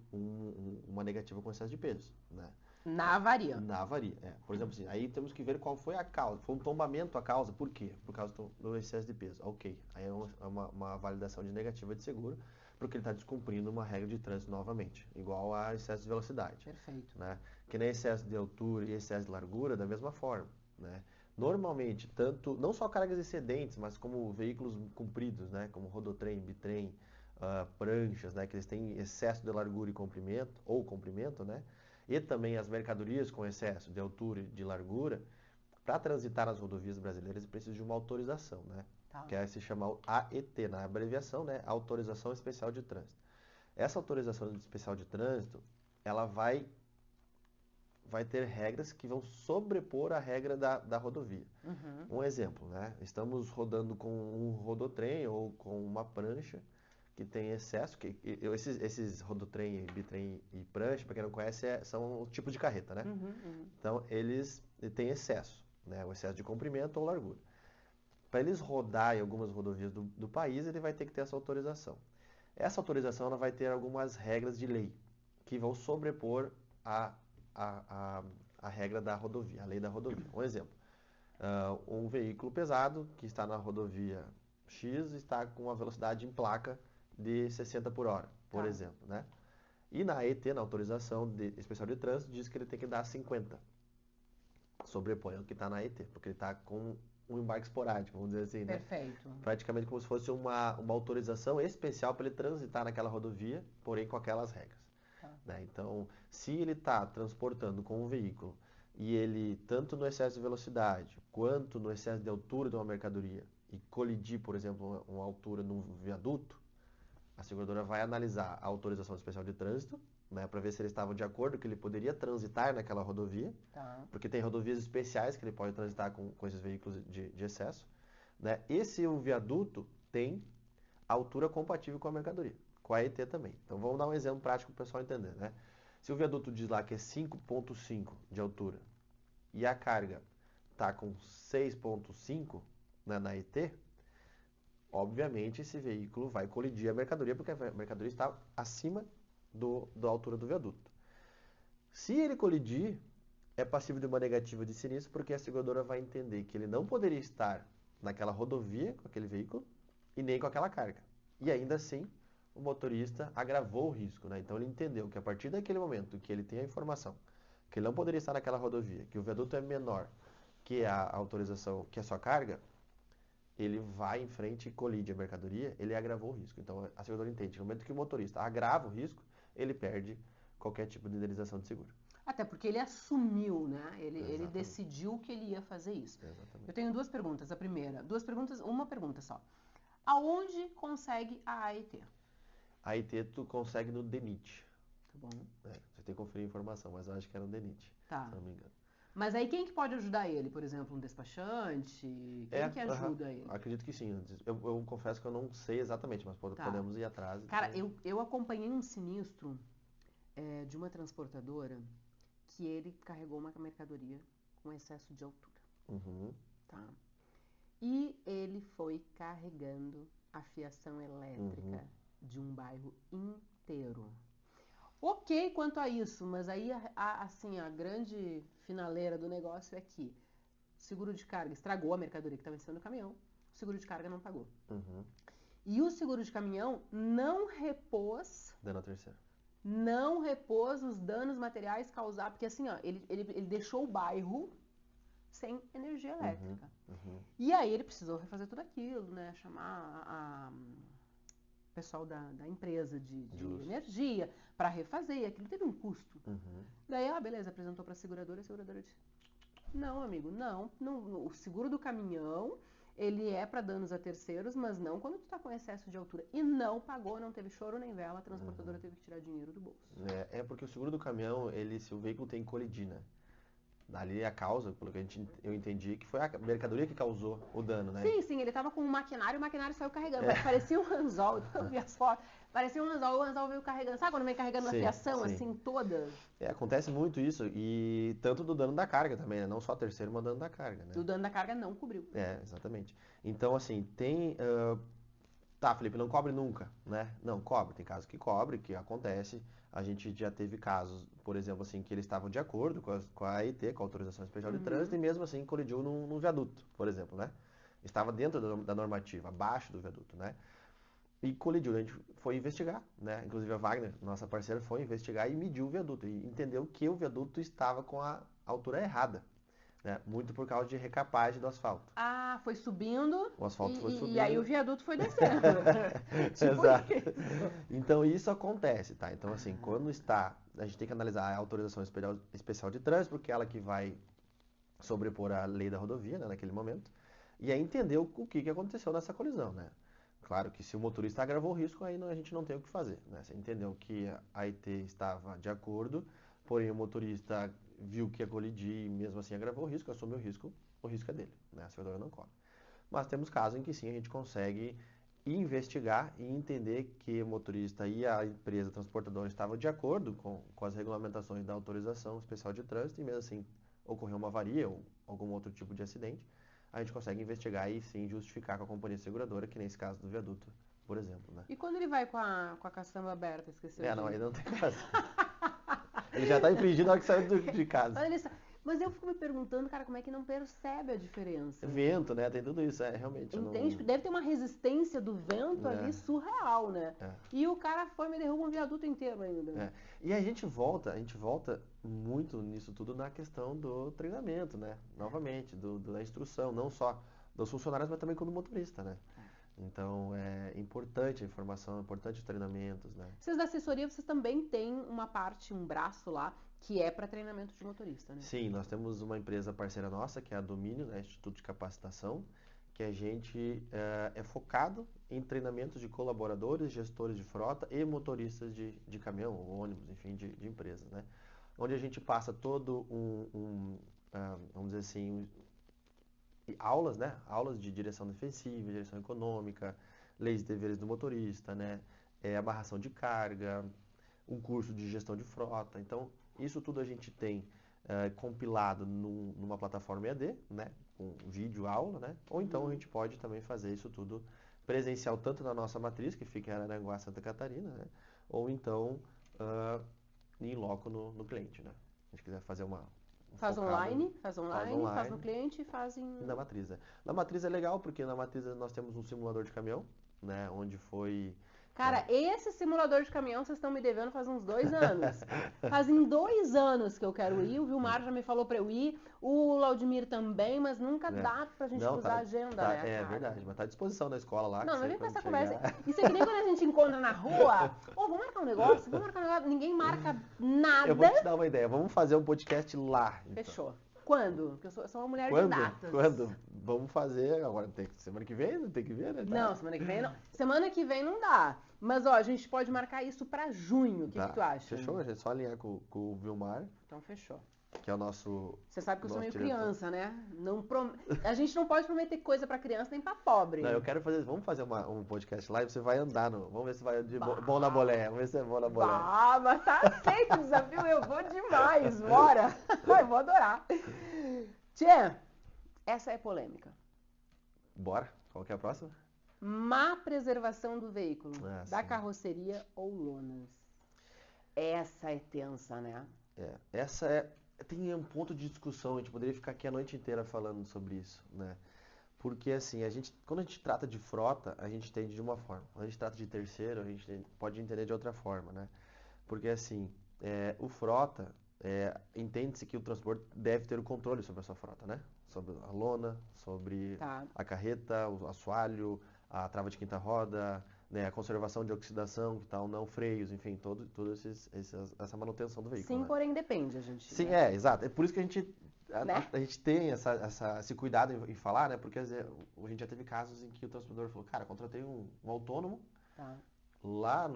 uma negativa com excesso de peso, né? Na avaria. Na avaria, Por exemplo, assim, aí temos que ver qual foi a causa. Foi um tombamento a causa, por quê? Por causa do excesso de peso. Ok, aí é uma validação de negativa de seguro, porque ele está descumprindo uma regra de trânsito novamente, igual a excesso de velocidade. Perfeito. Né? Que nem excesso de altura e excesso de largura, da mesma forma, né? Normalmente, tanto, não só cargas excedentes, mas como veículos compridos, né? Como rodotrem, bitrem, pranchas, né, que eles têm excesso de largura e comprimento, ou comprimento, né, e também as mercadorias com excesso de altura e de largura, para transitar nas rodovias brasileiras precisa de uma autorização, né, que é se chama AET, na abreviação, né, Autorização Especial de Trânsito. Essa autorização especial de trânsito, ela vai ter regras que vão sobrepor a regra da rodovia. Um exemplo, né? Estamos rodando com um rodotrem ou com uma prancha que tem excesso. Esses rodotrem, bitrem e prancha, para quem não conhece, são o tipo de carreta, né? Então, eles têm excesso, né? O excesso de comprimento ou largura. Para eles rodar em algumas rodovias do país, ele vai ter que ter essa autorização. Essa autorização ela vai ter algumas regras de lei que vão sobrepor a regra da rodovia, a lei da rodovia. Um exemplo, um veículo pesado que está na rodovia X está com uma velocidade em placa de 60 por hora, por exemplo, né? E na AET, na autorização especial de trânsito, diz que ele tem que dar 50. Sobrepõe o que está na AET, porque ele está com um embarque esporádico, vamos dizer assim, né? Perfeito. Praticamente como se fosse uma autorização especial para ele transitar naquela rodovia, porém com aquelas regras. Né? Então, se ele está transportando com um veículo e ele, tanto no excesso de velocidade, quanto no excesso de altura de uma mercadoria, e colidir, por exemplo, uma altura num viaduto, a seguradora vai analisar a autorização especial de trânsito, né, para ver se eles estavam de acordo que ele poderia transitar naquela rodovia, porque tem rodovias especiais que ele pode transitar com esses veículos de excesso, né? E se o viaduto tem altura compatível com a mercadoria, com a AET também. Então vamos dar um exemplo prático para o pessoal entender, né? Se o viaduto diz lá que é 5,5 de altura e a carga está com 6,5, né, na AET, obviamente esse veículo vai colidir a mercadoria porque a mercadoria está acima da altura do viaduto. Se ele colidir, é passível de uma negativa de sinistro porque a seguradora vai entender que ele não poderia estar naquela rodovia com aquele veículo e nem com aquela carga. E ainda assim, o motorista agravou o risco, né? Então ele entendeu que a partir daquele momento que ele tem a informação que ele não poderia estar naquela rodovia, que o viaduto é menor que a autorização, que a sua carga, ele vai em frente e colide a mercadoria, ele agravou o risco. Então a seguradora entende que no momento que o motorista agrava o risco, ele perde qualquer tipo de indenização de seguro. Até porque ele assumiu, né? Ele decidiu que ele ia fazer isso. Exatamente. Eu tenho duas perguntas. A primeira, uma pergunta só. Aonde consegue a AET? A AET tu consegue no DENIT. Tá bom. Você tem que conferir a informação, mas eu acho que era no DENIT, se não me engano. Mas aí quem que pode ajudar ele? Por exemplo, um despachante? Quem que ajuda ele? Acredito que sim. Eu confesso que eu não sei exatamente, mas podemos ir atrás. Cara, eu acompanhei um sinistro de uma transportadora que ele carregou uma mercadoria com excesso de altura. Tá? E ele foi carregando a fiação elétrica de um bairro inteiro. Ok quanto a isso, mas aí a grande finaleira do negócio é que o seguro de carga estragou a mercadoria que estava em cima do caminhão, o seguro de carga não pagou. E o seguro de caminhão não repôs... Dano a terceiro. Não repôs os danos materiais causados, porque assim, ó, ele deixou o bairro sem energia elétrica. E aí ele precisou refazer tudo aquilo, né? Chamar o pessoal da empresa de energia para refazer, e aquilo teve um custo. Daí, beleza, apresentou para a seguradora disse, não, amigo, não, o seguro do caminhão, ele é para danos a terceiros, mas não quando tu está com excesso de altura. E não pagou, não teve choro nem vela, a transportadora teve que tirar dinheiro do bolso. É porque o seguro do caminhão, se o veículo tem colidir, né? Ali a causa, pelo que eu entendi, que foi a mercadoria que causou o dano, né? Sim, ele tava com um maquinário, o maquinário saiu carregando. Parecia um anzol, eu vi as fotos. Parecia um anzol, o anzol veio carregando. Sabe quando vem carregando a fiação, assim, toda? Acontece muito isso, e tanto do dano da carga também, né? Não só terceiro, mas dano da carga, né? O dano da carga não cobriu. Exatamente. Então, assim, tem... Tá, Felipe, não cobre nunca, né? Não, cobre. Tem casos que cobre, que acontece. A gente já teve casos, por exemplo, assim, que eles estavam de acordo com a AET, com a Autorização Especial de Trânsito, e mesmo assim colidiu num viaduto, por exemplo, né? Estava dentro da normativa, abaixo do viaduto, né? E colidiu. A gente foi investigar, né? Inclusive a Wagner, nossa parceira, foi investigar e mediu o viaduto. E entendeu que o viaduto estava com a altura errada. né? Muito por causa de recapagem do asfalto. Ah, foi subindo. O asfalto foi subindo. E aí o viaduto foi descendo. Tipo Exato. isso. Então isso acontece, tá? Então assim, quando a gente tem que analisar a autorização especial de trânsito, porque é ela que vai sobrepor a lei da rodovia, né, naquele momento, e aí entender o que aconteceu nessa colisão, né? Claro que se o motorista agravou o risco, aí a gente não tem o que fazer, né? Você entendeu que a IT estava de acordo, porém o motorista viu que ia colidir e mesmo assim agravou o risco, assumiu o risco é dele, né? A seguradora não cobre. Mas temos casos em que sim, a gente consegue investigar e entender que o motorista e a empresa transportadora estavam de acordo com as regulamentações da autorização especial de trânsito e mesmo assim ocorreu uma avaria ou algum outro tipo de acidente, a gente consegue investigar e sim justificar com a companhia seguradora, que nesse caso do viaduto, por exemplo, né? E quando ele vai com a caçamba aberta, esqueceu? Não, ainda não tem caso. Ele já tá infringindo na hora que saiu de casa. Mas eu fico me perguntando, cara, como é que não percebe a diferença? Vento, né? Tem tudo isso, realmente. Entende? Deve ter uma resistência do vento ali surreal, né? E o cara foi e me derruba um viaduto inteiro ainda. E a gente volta muito nisso tudo na questão do treinamento, né? Novamente, da instrução, não só dos funcionários, mas também como motorista, né? Então, é importante a informação, é importante os treinamentos, né? Vocês da assessoria, vocês também têm uma parte, um braço lá, que é para treinamento de motorista, né? Sim, nós temos uma empresa parceira nossa, que é a Domínio, né? Instituto de Capacitação, que a gente é focado em treinamentos de colaboradores, gestores de frota e motoristas de caminhão, ou ônibus, enfim, de empresas, né? Onde a gente passa todo vamos dizer assim, aulas, né? Aulas de direção defensiva, direção econômica, leis e deveres do motorista, né? Amarração de carga, um curso de gestão de frota. Então, isso tudo a gente tem compilado numa plataforma EAD, né? Com vídeo aula, né? Ou então a gente pode também fazer isso tudo presencial, tanto na nossa matriz, que fica em Araranguá, Santa Catarina, né? Ou então em loco no cliente, né? Se a gente quiser fazer faz online, faz no cliente e faz em... Na matriz, né? Na matriz é legal, porque na matriz nós temos um simulador de caminhão, né? Onde foi... Cara, esse simulador de caminhão vocês estão me devendo faz uns 2 anos. Fazem 2 anos que eu quero ir, o Vilmar já me falou pra eu ir, o Laudimir também, mas nunca dá pra gente cruzar a agenda, né? É verdade, mas tá à disposição na escola lá. Não vem com essa conversa. Isso é que nem quando a gente encontra na rua, vamos marcar um negócio, ninguém marca nada. Eu vou te dar uma ideia, vamos fazer um podcast lá. Então. Fechou. Quando? Porque eu sou uma mulher de datas. Quando? Vamos fazer agora, semana que vem, não tem que ver, né? Não, semana que vem não. Semana que vem não dá. Mas, ó, a gente pode marcar isso pra junho. O que tu acha? Fechou, a gente só alinhar com o Vilmar. Então, fechou. Que é o nosso... Você sabe que eu sou meio criança, né? A gente não pode prometer coisa pra criança nem pra pobre. Não, eu quero fazer... Vamos fazer um podcast live, você vai andar Vamos ver se vai de bom na boleia. Vamos ver se é bom na boleia. Mas tá aceito o desafio, eu vou demais. Bora. Eu vou adorar. Tchê, essa é polêmica. Bora. Qual que é a próxima? Má preservação do veículo, da sim. carroceria ou lonas. Essa é tensa, né? Essa tem um ponto de discussão, a gente poderia ficar aqui a noite inteira falando sobre isso, né? Porque assim, quando a gente trata de frota, a gente entende de uma forma. Quando a gente trata de terceiro, a gente pode entender de outra forma, né? Porque assim, o frota, entende-se que o transporte deve ter o controle sobre a sua frota, né? Sobre a lona, sobre a carreta, o assoalho, a trava de quinta roda, né, a conservação de oxidação, que tal, não, freios, enfim, toda essa manutenção do veículo. Sim, né? Porém depende, a gente... Sim, exato. É por isso que a gente tem esse cuidado em falar, né? Porque a gente já teve casos em que o transportador falou, cara, contratei um autônomo lá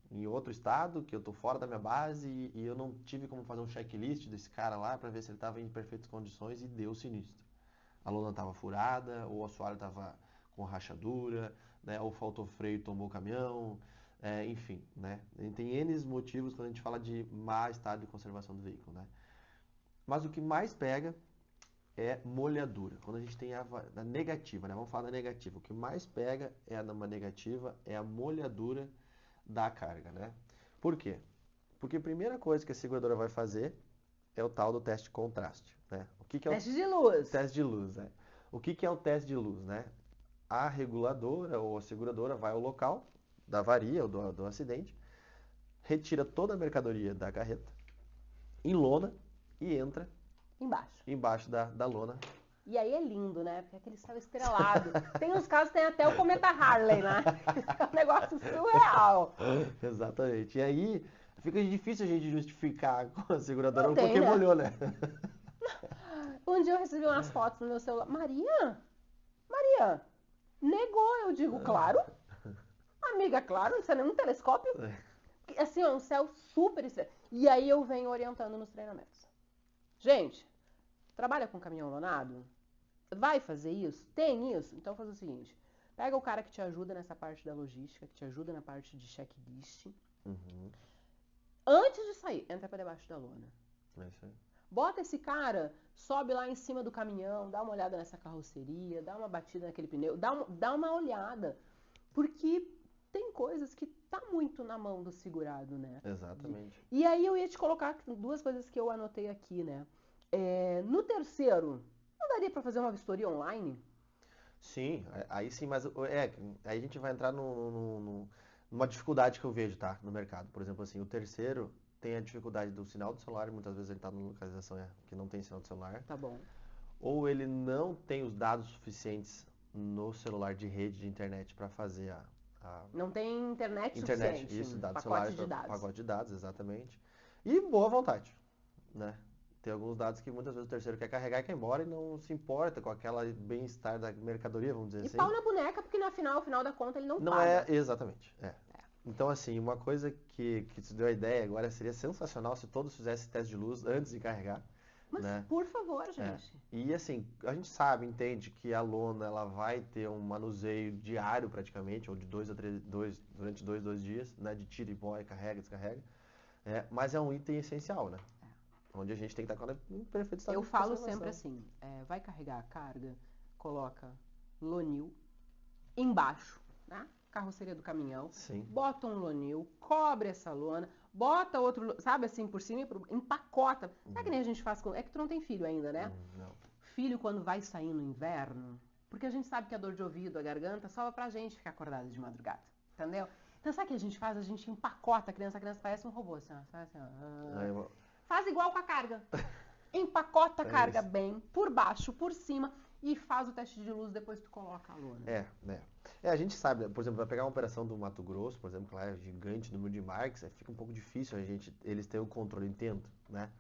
em outro estado, que eu tô fora da minha base e eu não tive como fazer um checklist desse cara lá para ver se ele estava em perfeitas condições e deu sinistro. A lona estava furada, ou o assoalho estava com rachadura, né? Ou faltou freio e tomou o caminhão, enfim, né? Tem N motivos quando a gente fala de má estado de conservação do veículo, né? Mas o que mais pega é molhadura. Quando a gente tem a negativa, né? Vamos falar da negativa. O que mais pega numa negativa é a molhadura da carga, né? Por quê? Porque a primeira coisa que a seguradora vai fazer é o tal do teste de contraste, né? O que é teste de luz. Teste de luz, né? O que é o teste de luz, né? A reguladora ou a seguradora vai ao local da avaria ou do acidente, retira toda a mercadoria da carreta, em lona e entra embaixo da lona. E aí é lindo, né? Porque aquele céu estrelado. Tem uns casos que tem até o cometa Harley, né? É um negócio surreal. Exatamente. E aí fica difícil a gente justificar com a seguradora Não tem, porque né? molhou, né? Um dia eu recebi umas fotos no meu celular. Maria, negou. Eu digo, claro. Amiga, claro, isso é nenhum telescópio. Assim, ó, um céu super estrelado. E aí eu venho orientando nos treinamentos. Gente, trabalha com caminhão lonado? Vai fazer isso? Tem isso? Então faz o seguinte. Pega o cara que te ajuda nessa parte da logística, que te ajuda na parte de checklist. Uhum. Antes de sair, entra pra debaixo da lona. É isso aí. Bota esse cara, sobe lá em cima do caminhão, dá uma olhada nessa carroceria, dá uma batida naquele pneu, dá uma olhada. Porque tem coisas que tá muito na mão do segurado, né? Exatamente. E aí eu ia te colocar duas coisas que eu anotei aqui, né? No terceiro, não daria pra fazer uma vistoria online? Sim, aí sim, mas aí a gente vai entrar numa dificuldade que eu vejo, tá? No mercado. Por exemplo, assim, o terceiro tem a dificuldade do sinal do celular, e muitas vezes ele está numa localização que não tem sinal do celular. Tá bom. Ou ele não tem os dados suficientes no celular de rede de internet para fazer Não tem internet internet, suficiente. isso, dados Pacote celulares, de dados. pacote de dados, exatamente. E boa vontade, né? Tem alguns dados que muitas vezes o terceiro quer carregar e quer ir embora e não se importa com aquela bem-estar da mercadoria, vamos dizer E assim. pau na boneca, porque no final da conta ele não Não paga. Exatamente. Então, assim, uma coisa que te deu a ideia agora seria sensacional se todos fizessem teste de luz antes de carregar. Mas, né? por favor, gente. E, assim, a gente sabe, entende que a lona ela vai ter um manuseio diário praticamente, ou de durante 2 dias, né? De tira e põe, carrega, descarrega. Mas é um item essencial, né? Onde a gente tem que estar em perfeito estado Eu de falo conservação. sempre assim, vai carregar a carga, coloca lonil embaixo, né? Carroceria do caminhão, Sim. bota um lonil, cobre essa lona, bota outro, sabe assim, por cima, empacota. Sabe que nem a gente faz com... É que tu não tem filho ainda, né? Não. Filho quando vai sair no inverno, porque a gente sabe que a dor de ouvido, a garganta, sobra pra gente ficar acordado de madrugada, entendeu? Então sabe o que a gente faz? A gente empacota a criança parece um robô, assim, ó, sabe assim, ó. Faz igual com a carga. Empacota a carga bem, por baixo, por cima, e faz o teste de luz, depois tu coloca a lona. A gente sabe, por exemplo, vai pegar uma operação do Mato Grosso, por exemplo, que lá é gigante número de marcas, fica um pouco difícil eles terem o controle, entendo, né?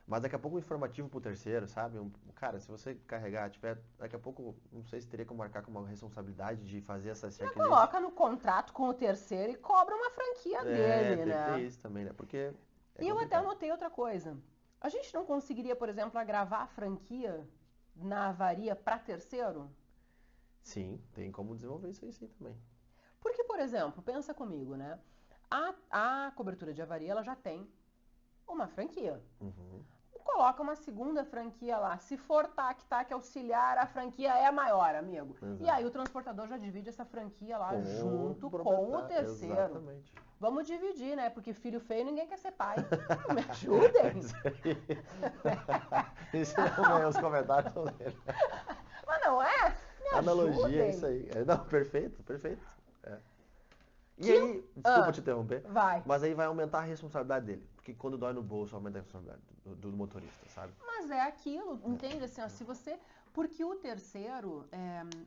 Mas daqui a pouco o informativo pro terceiro, sabe? Cara, se você carregar, daqui a pouco, não sei se teria como marcar com uma responsabilidade de fazer essa checklist. Já coloca no contrato com o terceiro e cobra uma franquia dele, né? Tem isso também, né? Porque e eu até anotei outra coisa. A gente não conseguiria, por exemplo, agravar a franquia na avaria para terceiro? Sim, tem como desenvolver isso aí sim também. Porque, por exemplo, pensa comigo, né? A cobertura de avaria, ela já tem uma franquia. Uhum. Coloca uma segunda franquia lá. Se for TAC auxiliar, a franquia é maior, amigo. Exato. E aí o transportador já divide essa franquia lá junto com o terceiro. Exatamente. Vamos dividir, né? Porque filho feio ninguém quer ser pai. Me ajudem. Isso não é os comentários dele. Mas não é? Me analogia, ajudem. Isso aí. Não, perfeito. E aí, desculpa te interromper, vai. Mas aí vai aumentar a responsabilidade dele. Porque quando dói no bolso, aumenta a responsabilidade do motorista, sabe? Mas é aquilo, entende? Assim, ó, se você... Porque o terceiro,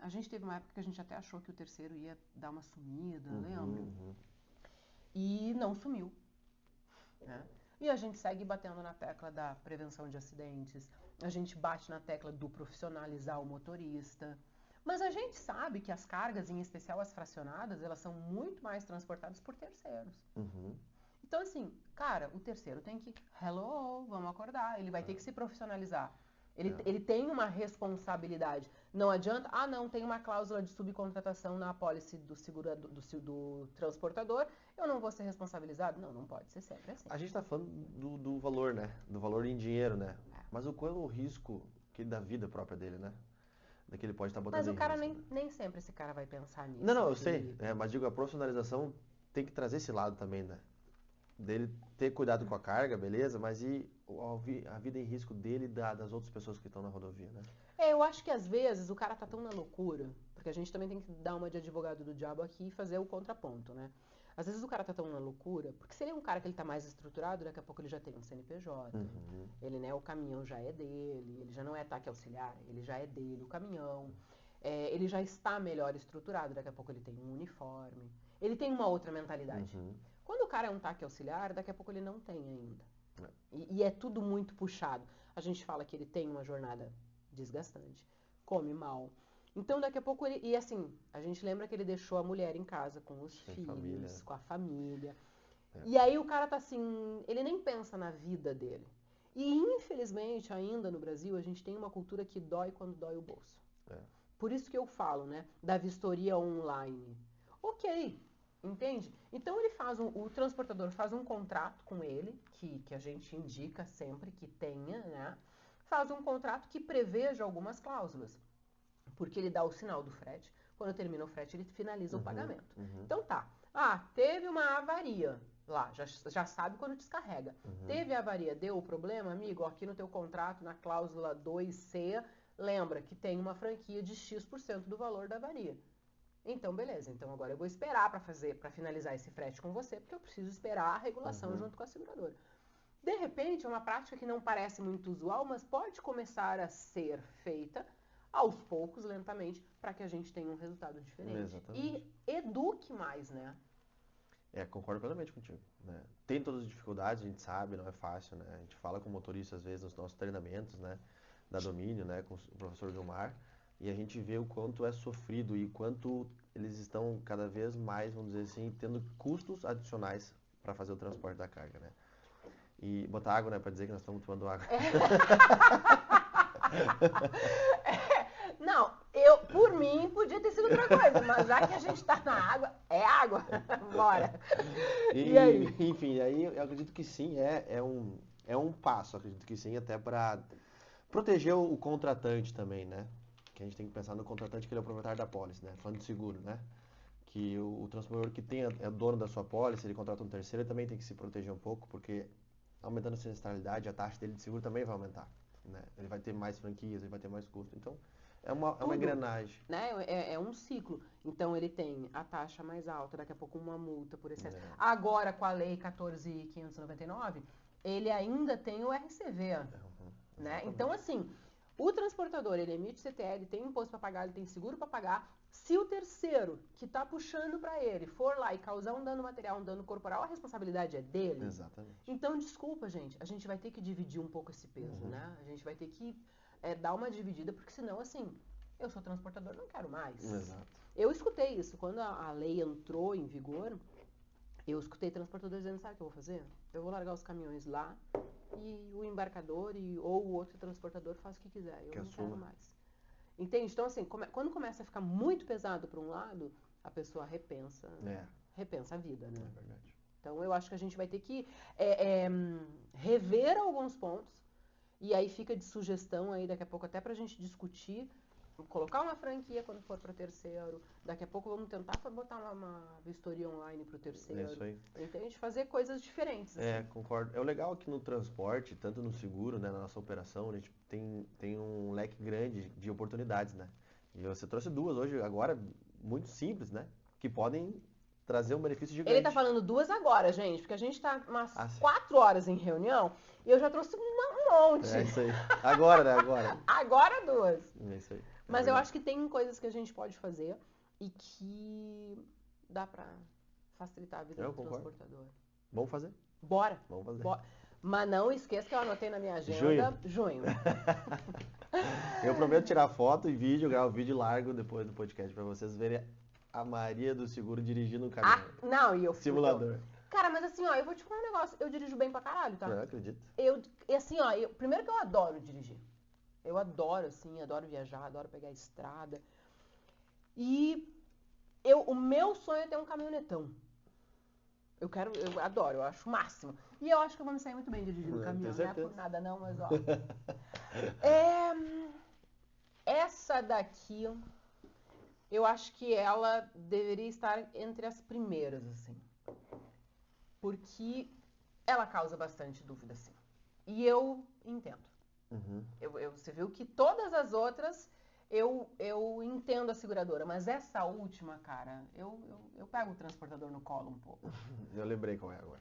a gente teve uma época que a gente até achou que o terceiro ia dar uma sumida, lembra? E não sumiu. Né? E a gente segue batendo na tecla da prevenção de acidentes, a gente bate na tecla do profissionalizar o motorista. Mas a gente sabe que as cargas, em especial as fracionadas, elas são muito mais transportadas por terceiros. Então, assim, cara, o terceiro tem que... Hello, vamos acordar. Ele vai ter que se profissionalizar. Ele tem uma responsabilidade. Não adianta... não, tem uma cláusula de subcontratação na apólice do transportador. Eu não vou ser responsabilizado? Não pode ser sempre assim. A gente tá falando do valor, né? Do valor em dinheiro, né? Mas qual é o risco da vida própria dele, né? Que ele pode estar botando. Mas o cara risco, nem sempre esse cara vai pensar nisso. Não, eu sei. Mas digo, a profissionalização tem que trazer esse lado também, né? Dele ter cuidado com a carga, beleza? Mas e a vida em risco dele e das outras pessoas que estão na rodovia, né? Eu acho que às vezes o cara tá tão na loucura, porque a gente também tem que dar uma de advogado do diabo aqui e fazer o contraponto, né? Às vezes o cara tá tão na loucura, porque se ele é um cara que ele tá mais estruturado, daqui a pouco ele já tem um CNPJ, ele, né, o caminhão já é dele, ele já não é ataque auxiliar, ele já é dele, o caminhão, ele já está melhor estruturado, daqui a pouco ele tem um uniforme, ele tem uma outra mentalidade. Quando o cara é um ataque auxiliar, daqui a pouco ele não tem ainda. E é tudo muito puxado. A gente fala que ele tem uma jornada desgastante, come mal. Então, daqui a pouco ele... E assim, a gente lembra que ele deixou a mulher em casa com os filhos, com a família. E aí o cara tá assim... Ele nem pensa na vida dele. E, infelizmente, ainda no Brasil, a gente tem uma cultura que dói quando dói o bolso. Por isso que eu falo, né? Da vistoria online. Ok, entende? Então, ele o transportador faz um contrato com ele, que a gente indica sempre que tenha, né? Faz um contrato que preveja algumas cláusulas. Porque ele dá o sinal do frete, quando termina o frete ele finaliza o pagamento. Então tá, teve uma avaria lá, já sabe quando descarrega. Teve avaria, deu o problema, amigo, aqui no teu contrato, na cláusula 2C, lembra que tem uma franquia de X% do valor da avaria. Então beleza, então agora eu vou esperar para finalizar esse frete com você, porque eu preciso esperar a regulação junto com a seguradora. De repente, é uma prática que não parece muito usual, mas pode começar a ser feita aos poucos, lentamente, para que a gente tenha um resultado diferente. Exatamente. E eduque mais, né? Concordo plenamente contigo. Né? Tem todas as dificuldades, a gente sabe, não é fácil, né? A gente fala com o motorista, às vezes, nos nossos treinamentos, né? Da Domínio, né? Com o professor Gilmar, e a gente vê o quanto é sofrido e quanto eles estão cada vez mais, vamos dizer assim, tendo custos adicionais para fazer o transporte da carga, né? E botar água, né? Para dizer que nós estamos tomando água. Não, por mim, podia ter sido outra coisa, mas já que a gente tá na água, é água. Bora. E aí? Enfim, aí eu acredito que sim, é um passo, acredito que sim, até para proteger o contratante também, né? Que a gente tem que pensar no contratante, que ele é o proprietário da pólice, né? Falando de seguro, né? Que o transportador que é dono da sua pólice, ele contrata um terceiro, ele também tem que se proteger um pouco, porque aumentando a sinistralidade, a taxa dele de seguro também vai aumentar, né? Ele vai ter mais franquias, ele vai ter mais custo. Então, é uma engrenagem. Né? É um ciclo. Então, ele tem a taxa mais alta, daqui a pouco uma multa por excesso. Agora, com a lei 14.599, ele ainda tem o RCV. Né? Então, assim, o transportador, ele emite CTL, tem imposto para pagar, ele tem seguro para pagar. Se o terceiro que está puxando para ele for lá e causar um dano material, um dano corporal, a responsabilidade é dele. Exatamente. Então, desculpa, gente, a gente vai ter que dividir um pouco esse peso, né? A gente vai ter que dar uma dividida, porque senão, assim, eu sou transportador, não quero mais. Exato. Eu escutei isso. Quando a lei entrou em vigor, eu escutei transportadores dizendo, sabe o que eu vou fazer? Eu vou largar os caminhões lá e o embarcador ou o outro transportador faz o que quiser. Eu não quero mais. Entende? Então, assim, quando começa a ficar muito pesado para um lado, a pessoa repensa a vida, né? É verdade. Então, eu acho que a gente vai ter que rever alguns pontos, e aí fica de sugestão aí daqui a pouco até pra gente discutir, colocar uma franquia quando for para terceiro, daqui a pouco vamos tentar botar uma vistoria online pro terceiro. É isso aí. Entende? Fazer coisas diferentes. Assim. Concordo. É o legal que no transporte, tanto no seguro, né, na nossa operação, a gente tem um leque grande de oportunidades, né? E você trouxe duas hoje, agora, muito simples, né? Que podem trazer um benefício gigante. Ele tá falando duas agora, gente, porque a gente tá umas 4 horas em reunião e eu já trouxe um monte. É isso aí. Agora, né? Agora duas. É isso aí. Mas eu acho que tem coisas que a gente pode fazer e que dá pra facilitar a vida do transportador. Vamos fazer? Bora. Vamos fazer. Mas não esqueça que eu anotei na minha agenda. Junho. Eu prometo tirar foto e vídeo, gravar o vídeo largo depois do podcast pra vocês verem a Maria do Seguro dirigindo um caminhão. Não, e eu fui. Simulador. Cara, mas assim, ó, eu vou te falar um negócio. Eu dirijo bem pra caralho, tá? Eu acredito. E assim, ó, primeiro que eu adoro dirigir. Eu adoro, assim, adoro viajar, adoro pegar a estrada. E o meu sonho é ter um caminhonetão. Eu adoro, eu acho o máximo. E eu acho que eu vou me sair muito bem dirigindo o caminhão, não é por nada não, mas ó. Essa daqui, eu acho que ela deveria estar entre as primeiras, assim. Porque ela causa bastante dúvida, assim. E eu entendo. Você viu que todas as outras, eu entendo a seguradora, mas essa última, cara, eu pego o transportador no colo um pouco. Eu lembrei qual é agora.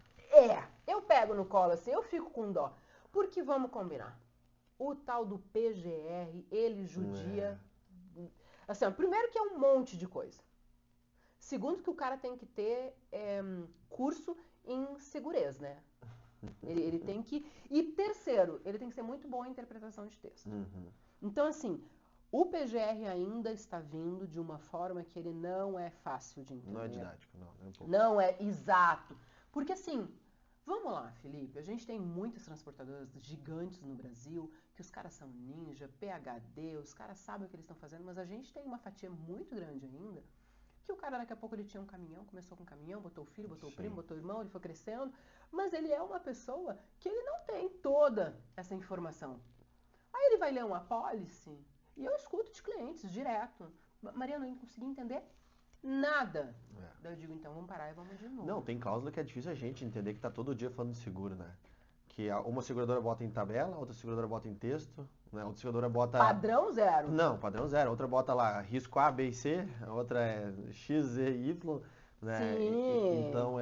Eu pego no colo assim, eu fico com dó. Porque vamos combinar. O tal do PGR, ele judia. Assim, ó, primeiro que é um monte de coisa. Segundo que o cara tem que ter curso em segurança, né? Ele tem que... E terceiro, ele tem que ser muito bom em interpretação de texto. Então, assim, o PGR ainda está vindo de uma forma que ele não é fácil de entender. Não é didático, não é um pouco. Não é exato. Porque, assim, vamos lá, Felipe, a gente tem muitas transportadoras gigantes no Brasil, que os caras são ninja, PhD, os caras sabem o que eles estão fazendo, mas a gente tem uma fatia muito grande ainda, que o cara daqui a pouco ele tinha um caminhão, começou com um caminhão, botou o filho, botou o primo, botou o irmão, ele foi crescendo, mas ele é uma pessoa que ele não tem toda essa informação. Aí ele vai ler uma apólice, e eu escuto de clientes direto. Mariana, eu não consegui entender nada. Daí eu digo, então vamos parar e vamos de novo. Não, tem cláusula que é difícil a gente entender que tá todo dia falando de seguro, né? Que uma seguradora bota em tabela, outra seguradora bota em texto, né? Outra seguradora bota... Padrão zero. Não, padrão zero. Outra bota lá risco A, B e C, a outra é X, Z e Y, né? Sim. Então,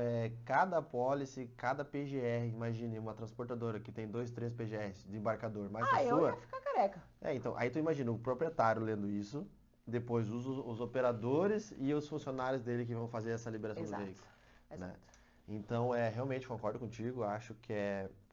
cada apólice, cada PGR, imagine uma transportadora que tem 2, 3 PGRs de embarcador, mais a Eu sua... ia ficar careca. Então, aí tu imagina o proprietário lendo isso, depois os operadores e os funcionários dele que vão fazer essa liberação do veículo. Né? Então, realmente concordo contigo, acho que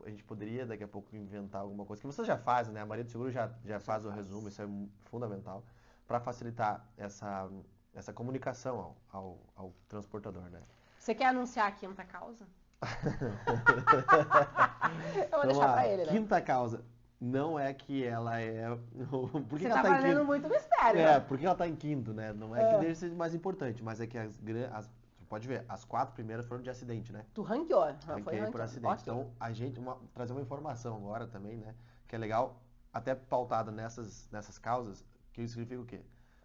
a gente poderia daqui a pouco inventar alguma coisa, que vocês já fazem, né? A maioria do seguro já faz o resumo, isso é fundamental, para facilitar essa comunicação ao transportador, né? Você quer anunciar a quinta causa? Eu vou deixar pra ele, né? Quinta causa. Não é que ela é... Por que Você ela tá tá em fazendo quinto? muito mistério, né? Porque ela tá em quinto, né? Não é que deve ser mais importante, mas é que você pode ver, as 4 primeiras foram de acidente, né? Tu ranqueou. Ranquei por acidente. Então, a gente trazer uma informação agora também, né? Que é legal, até pautada nessas causas, que isso significa o quê?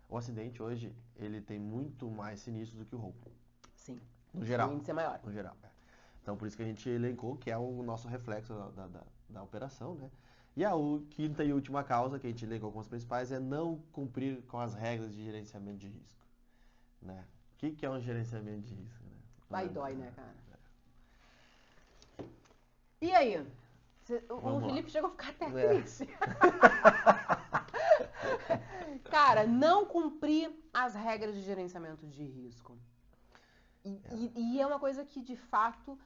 O acidente hoje, ele tem muito mais sinistro do que o roubo. Sim. No geral. O índice é maior. No geral, Então, por isso que a gente elencou, que é o nosso reflexo da operação, né? E a quinta e última causa, que a gente elencou como as principais, é não cumprir com as regras de gerenciamento de risco. Né? O que é um gerenciamento de risco? Né? Vai dói, né, cara? E aí? O Felipe chegou a ficar até triste. Cara, não cumprir as regras de gerenciamento de risco. E é uma coisa que, de fato,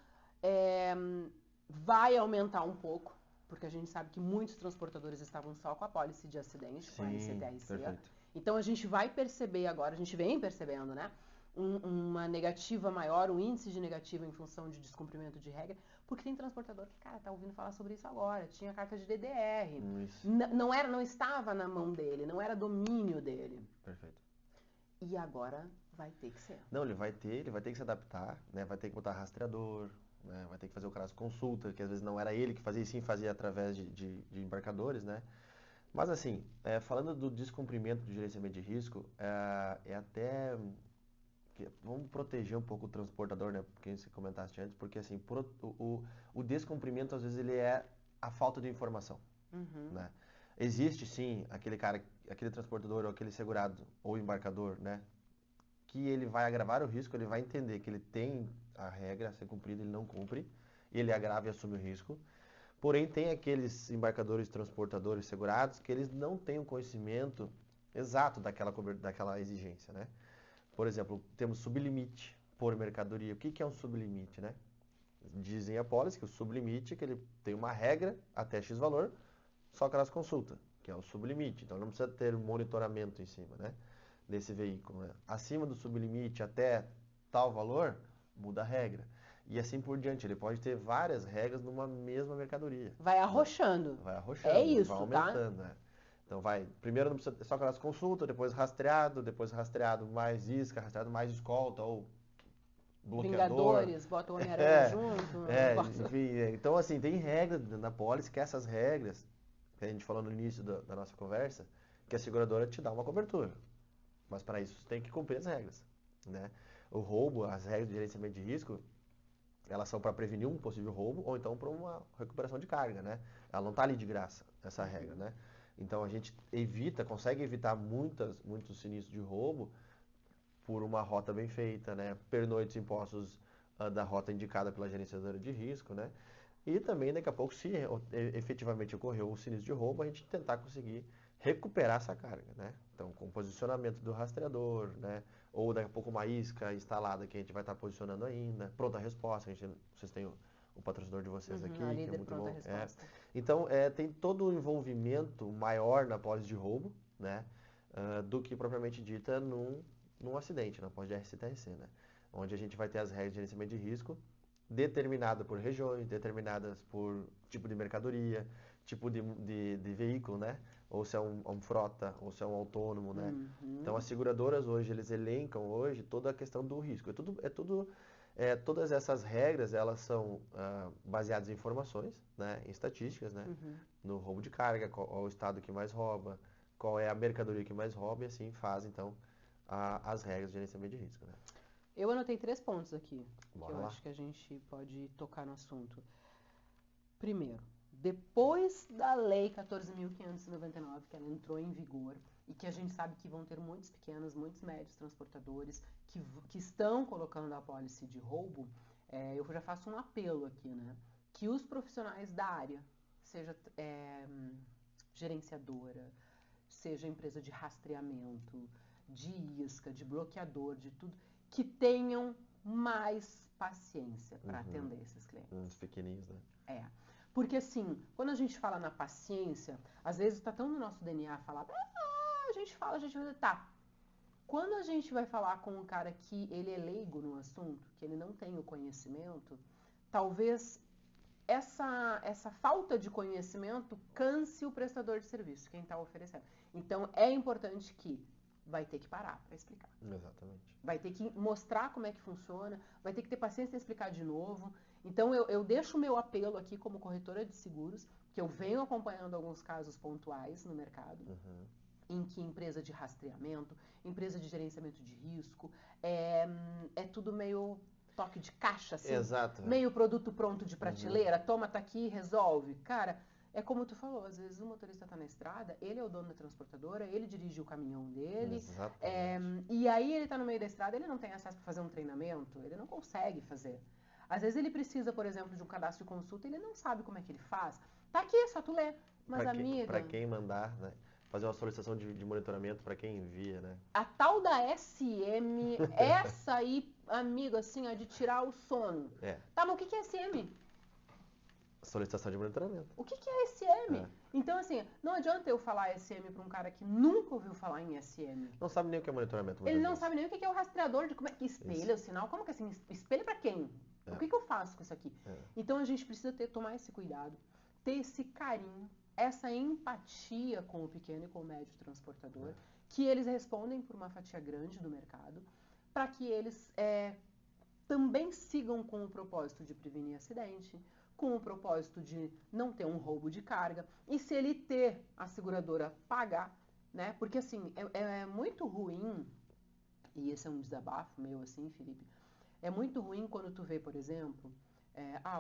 vai aumentar um pouco, porque a gente sabe que muitos transportadores estavam só com a apólice de acidente, com a NCTRC. Perfeito. Então, a gente vai perceber agora, a gente vem percebendo, né? Uma negativa maior, um índice de negativa em função de descumprimento de regra, porque tem transportador que, cara, tá ouvindo falar sobre isso agora, tinha carta de DDR, não estava na mão dele, não era domínio dele. Perfeito. E agora vai ter que ser. Não, ele vai ter que se adaptar, né? Vai ter que botar rastreador, né? Vai ter que fazer o caso consulta, que às vezes não era ele que fazia, e sim fazia através de embarcadores, né? Mas assim, falando do descumprimento do gerenciamento de risco, até... Vamos proteger um pouco o transportador, né? Porque você comentaste antes, porque assim, o descumprimento às vezes ele é a falta de informação, né? Existe sim aquele transportador ou aquele segurado ou embarcador, né? Que ele vai agravar o risco, ele vai entender que ele tem a regra a ser cumprida, ele não cumpre, ele agrava e assume o risco. Porém, tem aqueles embarcadores, transportadores segurados que eles não têm o conhecimento exato daquela exigência, né? Por exemplo, temos sublimite por mercadoria. O que é um sublimite, né? Dizem a apólice que o sublimite é que ele tem uma regra até X valor, só que elas consultam, que é o sublimite. Então, não precisa ter monitoramento em cima, né? Desse veículo, né? Acima do sublimite até tal valor, muda a regra. E assim por diante. Ele pode ter várias regras numa mesma mercadoria. Vai arrochando. Vai arrochando. É isso, vai aumentando, tá? né? Então primeiro não precisa, só aquelas consultas, depois rastreado mais isca, rastreado mais escolta ou bloqueador. Vingadores, bota o Homem-Aranha junto. Enfim, então assim, tem regras na pólice, que essas regras, que a gente falou no início da nossa conversa, que a seguradora te dá uma cobertura. Mas para isso você tem que cumprir as regras, né? O roubo, as regras de gerenciamento de risco, elas são para prevenir um possível roubo ou então para uma recuperação de carga, né? Ela não está ali de graça, essa regra, né? Então a gente consegue evitar muitos sinistros de roubo por uma rota bem feita, né? Pernoites em postos da rota indicada pela gerenciadora de risco, né? E também daqui a pouco, se efetivamente ocorreu um sinistro de roubo, a gente tentar conseguir recuperar essa carga, né? Então, com o posicionamento do rastreador, né? Ou daqui a pouco uma isca instalada que a gente vai estar posicionando ainda, pronta resposta, vocês têm o patrocinador de vocês aqui, a que é líder muito pronta bom. resposta. Então, tem todo o envolvimento maior na pós de roubo, né? Do que propriamente dita num acidente, na pós de RCTRC, né? Onde a gente vai ter as regras de gerenciamento de risco determinadas por regiões, determinadas por tipo de mercadoria, tipo de veículo, né? Ou se é um frota, ou se é um autônomo, né? Então, as seguradoras hoje, eles elencam hoje toda a questão do risco. Todas essas regras, elas são baseadas em informações, né? Em estatísticas, né? No roubo de carga, qual é o estado que mais rouba, qual é a mercadoria que mais rouba, e assim faz, então, as regras de gerenciamento de risco, né? Eu anotei 3 pontos aqui, Bora que eu lá. acho que a gente pode tocar no assunto. Primeiro, depois da Lei 14.599, que ela entrou em vigor, e que a gente sabe que vão ter muitos pequenos, muitos médios transportadores que estão colocando a apólice de roubo, eu já faço um apelo aqui, né? Que os profissionais da área, seja gerenciadora, seja empresa de rastreamento, de isca, de bloqueador, de tudo, que tenham mais paciência para atender esses clientes. Uns pequenininhos, né? Porque assim, quando a gente fala na paciência, às vezes está tão no nosso DNA falar, a gente fala, tá. Quando a gente vai falar com um cara que ele é leigo no assunto, que ele não tem o conhecimento, talvez essa falta de conhecimento canse o prestador de serviço, quem está oferecendo. Então, é importante que vai ter que parar para explicar. Exatamente. Vai ter que mostrar como é que funciona, vai ter que ter paciência de explicar de novo. Então, eu deixo o meu apelo aqui como corretora de seguros, que eu venho acompanhando alguns casos pontuais no mercado, em que empresa de rastreamento, empresa de gerenciamento de risco, é tudo meio toque de caixa, assim. Exato. Meio produto pronto de prateleira, toma, tá aqui, resolve. Cara, é como tu falou, às vezes o motorista tá na estrada, ele é o dono da transportadora, ele dirige o caminhão dele, e aí ele tá no meio da estrada, ele não tem acesso para fazer um treinamento, ele não consegue fazer. Às vezes ele precisa, por exemplo, de um cadastro de consulta, ele não sabe como é que ele faz. Tá aqui, só tu lê. Mas, amiga... Para quem mandar, né? Fazer uma solicitação de monitoramento para quem envia, né? A tal da SM, essa aí, amigo, assim, ó, de tirar o sono. Tá, mas o que é SM? Solicitação de monitoramento. O que é SM? Então, assim, não adianta eu falar SM para um cara que nunca ouviu falar em SM. Não sabe nem o que é monitoramento. Ele não sabe nem o que é o rastreador, de como é que espelha o sinal. Como que assim, espelha para quem? O que eu faço com isso aqui? Então, a gente precisa tomar esse cuidado, ter esse carinho, essa empatia com o pequeno e com o médio transportador, que eles respondem por uma fatia grande do mercado, para que eles também sigam com o propósito de prevenir acidente, com o propósito de não ter um roubo de carga, e se ele ter a seguradora pagar, né? Porque assim, é muito ruim, e esse é um desabafo meu assim, Felipe, é muito ruim quando tu vê, por exemplo,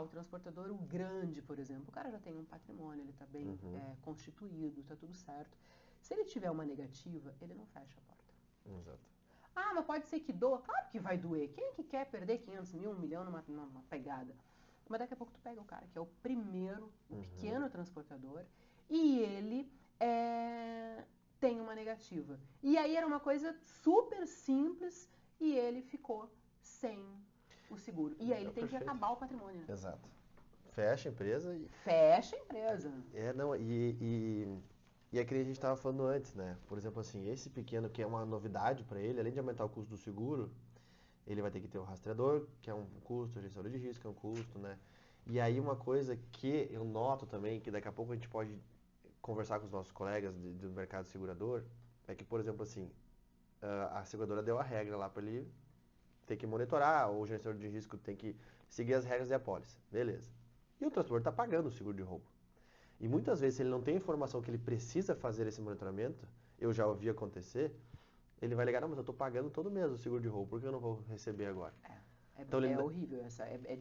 o transportador, o grande, por exemplo, o cara já tem um patrimônio, ele está bem constituído, está tudo certo. Se ele tiver uma negativa, ele não fecha a porta. Exato. Mas pode ser que doa. Claro que vai doer. Quem é que quer perder 500 mil, 1 milhão numa pegada? Mas daqui a pouco tu pega o cara que é o primeiro, o pequeno transportador, e ele tem uma negativa. E aí era uma coisa super simples e ele ficou sem o seguro. E aí ele tem que acabar o patrimônio. Né? Exato. Fecha a empresa e... Fecha a empresa. E é que a gente estava falando antes, né? Por exemplo, assim, esse pequeno que é uma novidade para ele, além de aumentar o custo do seguro, ele vai ter que ter o rastreador, que é um custo, o gerenciador de risco, que é um custo, né? E aí uma coisa que eu noto também, que daqui a pouco a gente pode conversar com os nossos colegas do mercado segurador, é que, por exemplo, assim, a seguradora deu a regra lá para ele ter que monitorar, ou o gerenciador de risco tem que seguir as regras de apólice. Beleza. E o transportador está pagando o seguro de roubo. E muitas vezes, se ele não tem informação que ele precisa fazer esse monitoramento, eu já ouvi acontecer, ele vai ligar, não, mas eu estou pagando todo mês o seguro de roubo, por que eu não vou receber agora? Então, é horrível,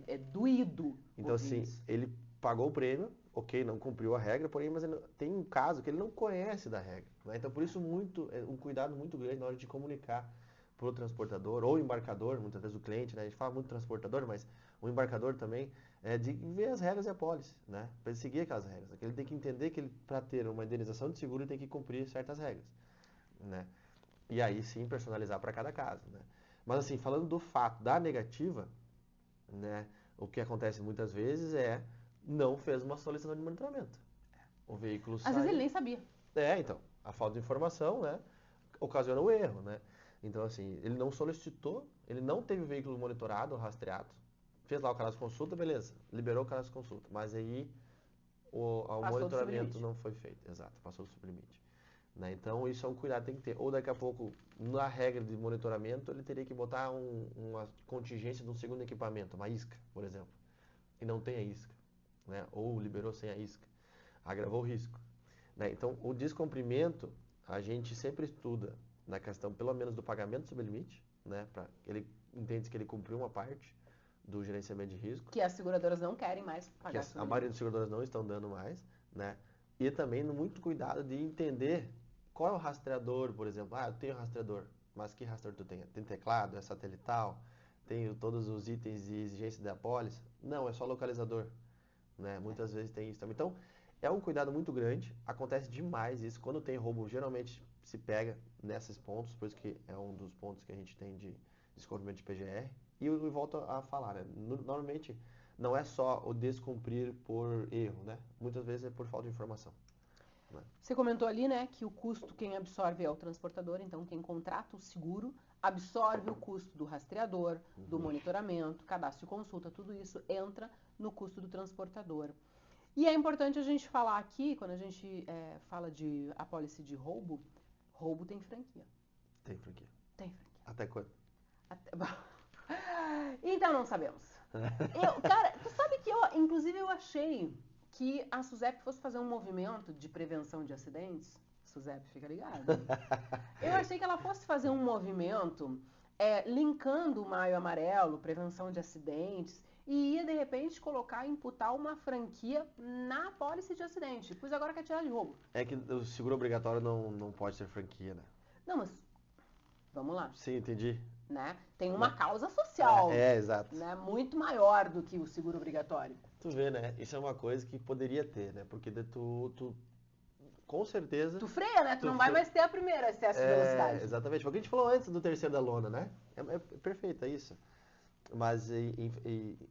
é doído. Então, assim, ele pagou o prêmio, ok, não cumpriu a regra, porém, mas tem um caso que ele não conhece da regra, né? Então, por isso, um cuidado muito grande na hora de comunicar para o transportador ou embarcador, muitas vezes o cliente, né? A gente fala muito transportador, mas o embarcador também, de ver as regras e a pólice, né? Para ele seguir aquelas regras. Ele tem que entender que para ter uma indenização de seguro, ele tem que cumprir certas regras, né? E aí sim personalizar para cada caso, né? Mas assim, falando do fato da negativa, né? O que acontece muitas vezes não fez uma solicitação de monitoramento. O veículo Às vezes ele nem sabia. Então, a falta de informação, né, ocasiona o erro, né? Então, assim, ele não solicitou, ele não teve o veículo monitorado, rastreado, fez lá o cadastro de consulta, beleza, liberou o cadastro de consulta, mas aí o monitoramento não foi feito, exato, passou do sublimite. Né? Então, isso é um cuidado que tem que ter. Ou daqui a pouco, na regra de monitoramento, ele teria que botar uma contingência de um segundo equipamento, uma isca, por exemplo, e não tem a isca, né? Ou liberou sem a isca, agravou o risco. Né? Então, o descumprimento, a gente sempre estuda na questão, pelo menos, do pagamento do sublimite, né? Para ele entende que ele cumpriu uma parte do gerenciamento de risco. Que as seguradoras não querem mais pagar. A maioria das seguradoras não estão dando mais, né? E também muito cuidado de entender qual é o rastreador, por exemplo. Eu tenho rastreador, mas que rastreador tu tem? Tem teclado, é satelital, tem todos os itens de exigência da apólice? Não, é só localizador, né? Muitas vezes tem isso também. Então, é um cuidado muito grande, acontece demais isso. Quando tem roubo, geralmente se pega nesses pontos, por isso que é um dos pontos que a gente tem de descumprimento de PGR. E eu volto a falar, né? Normalmente não é só o descumprir por erro, né? Muitas vezes é por falta de informação. Né? Você comentou ali, né, que o custo quem absorve é o transportador, então quem contrata o seguro absorve o custo do rastreador, do monitoramento, cadastro e consulta, tudo isso entra no custo do transportador. E é importante a gente falar aqui, quando a gente fala de apólice de roubo tem franquia. Tem franquia. Tem franquia. Até quando? Então não sabemos. Cara, tu sabe que inclusive eu achei que a SUSEP fosse fazer um movimento de prevenção de acidentes. SUSEP, fica ligado. Eu achei que ela fosse fazer um movimento linkando o Maio Amarelo, prevenção de acidentes, e ia de repente imputar uma franquia na apólice de acidente. Pois agora quer tirar de roubo. É que o seguro obrigatório não pode ser franquia, né? Não, mas vamos lá. Sim, entendi. Né? Tem uma causa social. Exato. Né? Muito maior do que o seguro obrigatório. Tu vê, né? Isso é uma coisa que poderia ter, né? Porque tu com certeza... Tu freia, né? Tu não vai mais ter a primeira excesso de velocidade. Exatamente. Foi o que a gente falou antes do terceiro da lona, né? É perfeito, é isso. Mas,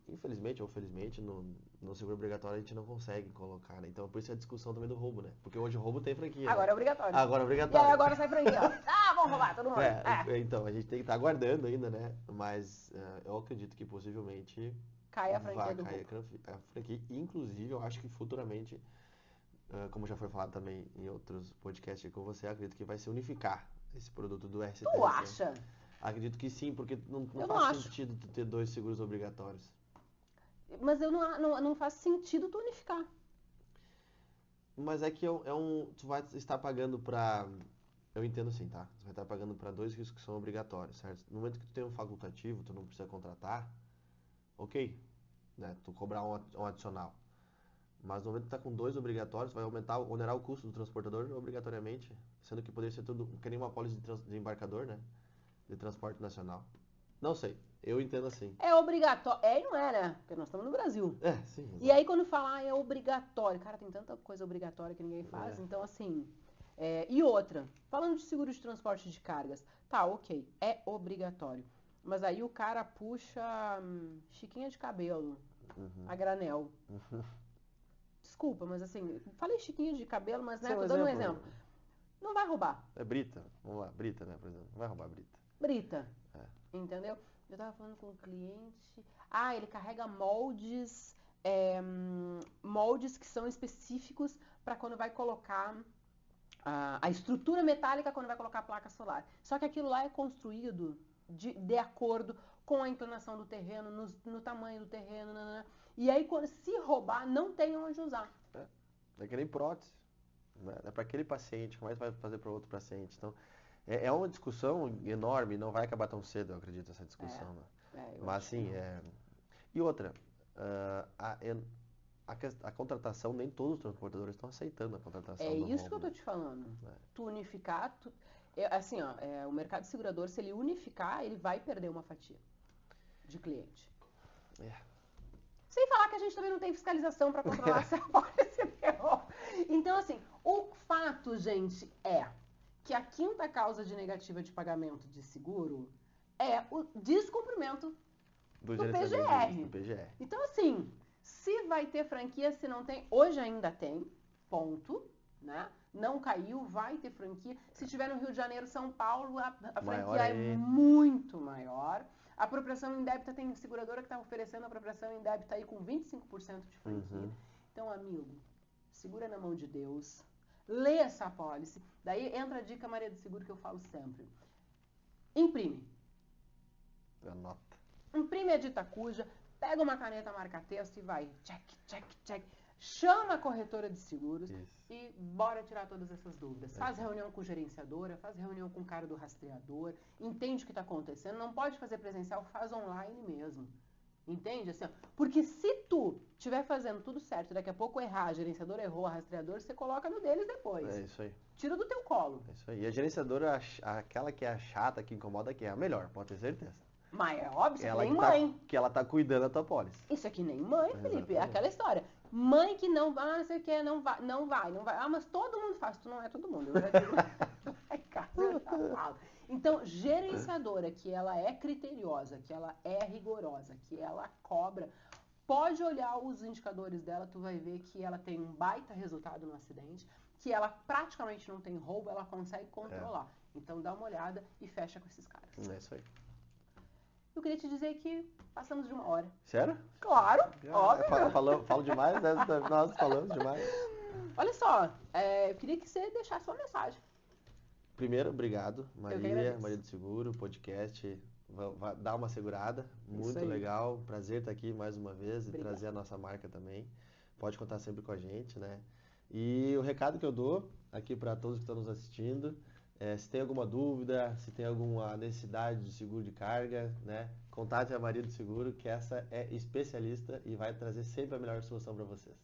infelizmente ou felizmente, no seguro obrigatório a gente não consegue colocar, né? Então, por isso é a discussão também do roubo, né? Porque hoje o roubo tem franquia. Agora é obrigatório. Agora é obrigatório. E aí agora sai franquia. Vamos roubar todo mundo. Então, a gente tem que estar aguardando ainda, né? Mas eu acredito que possivelmente... Cai a franquia do roubo. A franquia. Inclusive, eu acho que futuramente, como já foi falado também em outros podcasts com você, acredito que vai se unificar esse produto do RCT. Tu acha? Acredito que sim, porque não faz sentido tu ter 2 seguros obrigatórios. Mas não faz sentido tu unificar. Mas é que tu vai estar pagando para... Eu entendo assim, tá? Você vai estar pagando para 2 riscos que são obrigatórios, certo? No momento que tu tem um facultativo, tu não precisa contratar, ok, né? Tu cobrar um adicional. Mas no momento que tu tá com 2 obrigatórios, vai onerar o custo do transportador obrigatoriamente, sendo que poderia ser tudo, que nem uma apólice de embarcador, né? De transporte nacional. Não sei, eu entendo assim. É obrigatório. E não é, né? Porque nós estamos no Brasil. Sim. Exatamente. E aí quando fala, é obrigatório. Cara, tem tanta coisa obrigatória que ninguém faz. Então, assim... E outra, falando de seguro de transporte de cargas. Tá, ok, é obrigatório. Mas aí o cara puxa chiquinha de cabelo, a granel. Desculpa, mas assim, falei chiquinha de cabelo, mas né, tô dando um exemplo. Não vai roubar. É Brita, vamos lá, Brita, né, por exemplo. Não vai roubar Brita. Brita, entendeu? Eu tava falando com um cliente, ele carrega moldes que são específicos para quando vai colocar a estrutura metálica, quando vai colocar a placa solar. Só que aquilo lá é construído de acordo com a inclinação do terreno, no tamanho do terreno, e aí se roubar, não tem onde usar. É que nem prótese, né? É para aquele paciente, como é que vai fazer para outro paciente? Então, é uma discussão enorme, não vai acabar tão cedo, eu acredito, essa discussão. Né? Mas assim, e outra, a contratação, nem todos os transportadores estão aceitando a contratação. É do isso que eu rombo, tô te falando. É. Tu unificar, assim, ó, o mercado segurador, se ele unificar, ele vai perder uma fatia de cliente. É. Sem falar que a gente também não tem fiscalização para controlar se apoia esse terror. Então, assim, o fato, gente, é que a quinta causa de negativa de pagamento de seguro é o descumprimento Do PGR. Do PGR. Então, assim, se vai ter franquia, se não tem, hoje ainda tem, ponto, né? Não caiu, vai ter franquia. Se tiver no Rio de Janeiro, São Paulo, a franquia é muito maior. A apropriação indébita, tem seguradora que está oferecendo a apropriação indébita aí com 25% de franquia. Uhum. Então, amigo, segura na mão de Deus, lê essa apólice. Daí entra a dica Maria do Seguro que eu falo sempre. Imprime. Anota. Imprime a dita cuja, pega uma caneta marca-texto e vai, check, check, check. Chama a corretora de seguros e bora tirar todas essas dúvidas. Faz reunião com gerenciadora, faz reunião com o cara do rastreador, entende o que está acontecendo. Não pode fazer presencial, faz online mesmo. Entende? Assim, ó, porque se tu estiver fazendo tudo certo, daqui a pouco errar, a gerenciadora errou, a rastreador, você coloca no deles depois. É isso aí. Tira do teu colo. É isso aí. E a gerenciadora, aquela que é a chata, que incomoda, que é a melhor, pode ter certeza. Mas é óbvio, isso é que Ela nem que mãe. Que ela tá cuidando da tua pólice. Isso é que nem mãe, Felipe. Exatamente. É aquela história. Mãe que não vai, não sei o que, não vai, não vai, não vai. Ah, mas todo mundo faz. Tu não é todo mundo. Eu já digo. Então, gerenciadora, que ela é criteriosa, que ela é rigorosa, que ela cobra, pode olhar os indicadores dela, tu vai ver que ela tem um baita resultado no acidente, que ela praticamente não tem roubo, ela consegue controlar. Então, dá uma olhada e fecha com esses caras. É isso aí. Eu queria te dizer que passamos de 1 hora. Sério? Claro, óbvio. Falo demais, né? Nós falamos demais. Olha só, eu queria que você deixasse sua mensagem. Primeiro, obrigado, Maria agradeço. do Seguro, podcast, vai dar uma segurada, muito aí. legal, prazer estar aqui mais uma vez e Obrigada. trazer a nossa marca também. Pode contar sempre com a gente, né? E o recado que eu dou aqui para todos que estão nos assistindo, se tem alguma dúvida, se tem alguma necessidade de seguro de carga, né? Contate a Maria do Seguro, que essa é especialista e vai trazer sempre a melhor solução para vocês.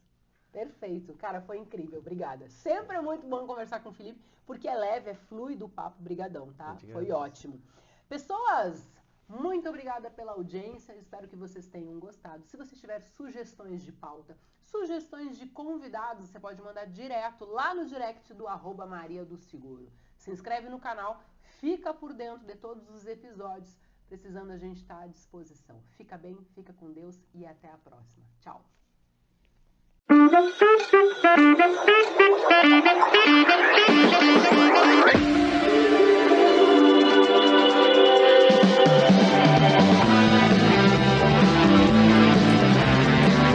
Perfeito, cara, foi incrível, obrigada. Sempre é muito bom conversar com o Felipe, porque é leve, é fluido o papo, brigadão, tá? Foi ótimo. Pessoas, muito obrigada pela audiência, espero que vocês tenham gostado. Se você tiver sugestões de pauta, sugestões de convidados, você pode mandar direto lá no direct do @Maria do Seguro. Se inscreve no canal, fica por dentro de todos os episódios, precisando a gente estar à disposição. Fica bem, fica com Deus e até a próxima. Tchau!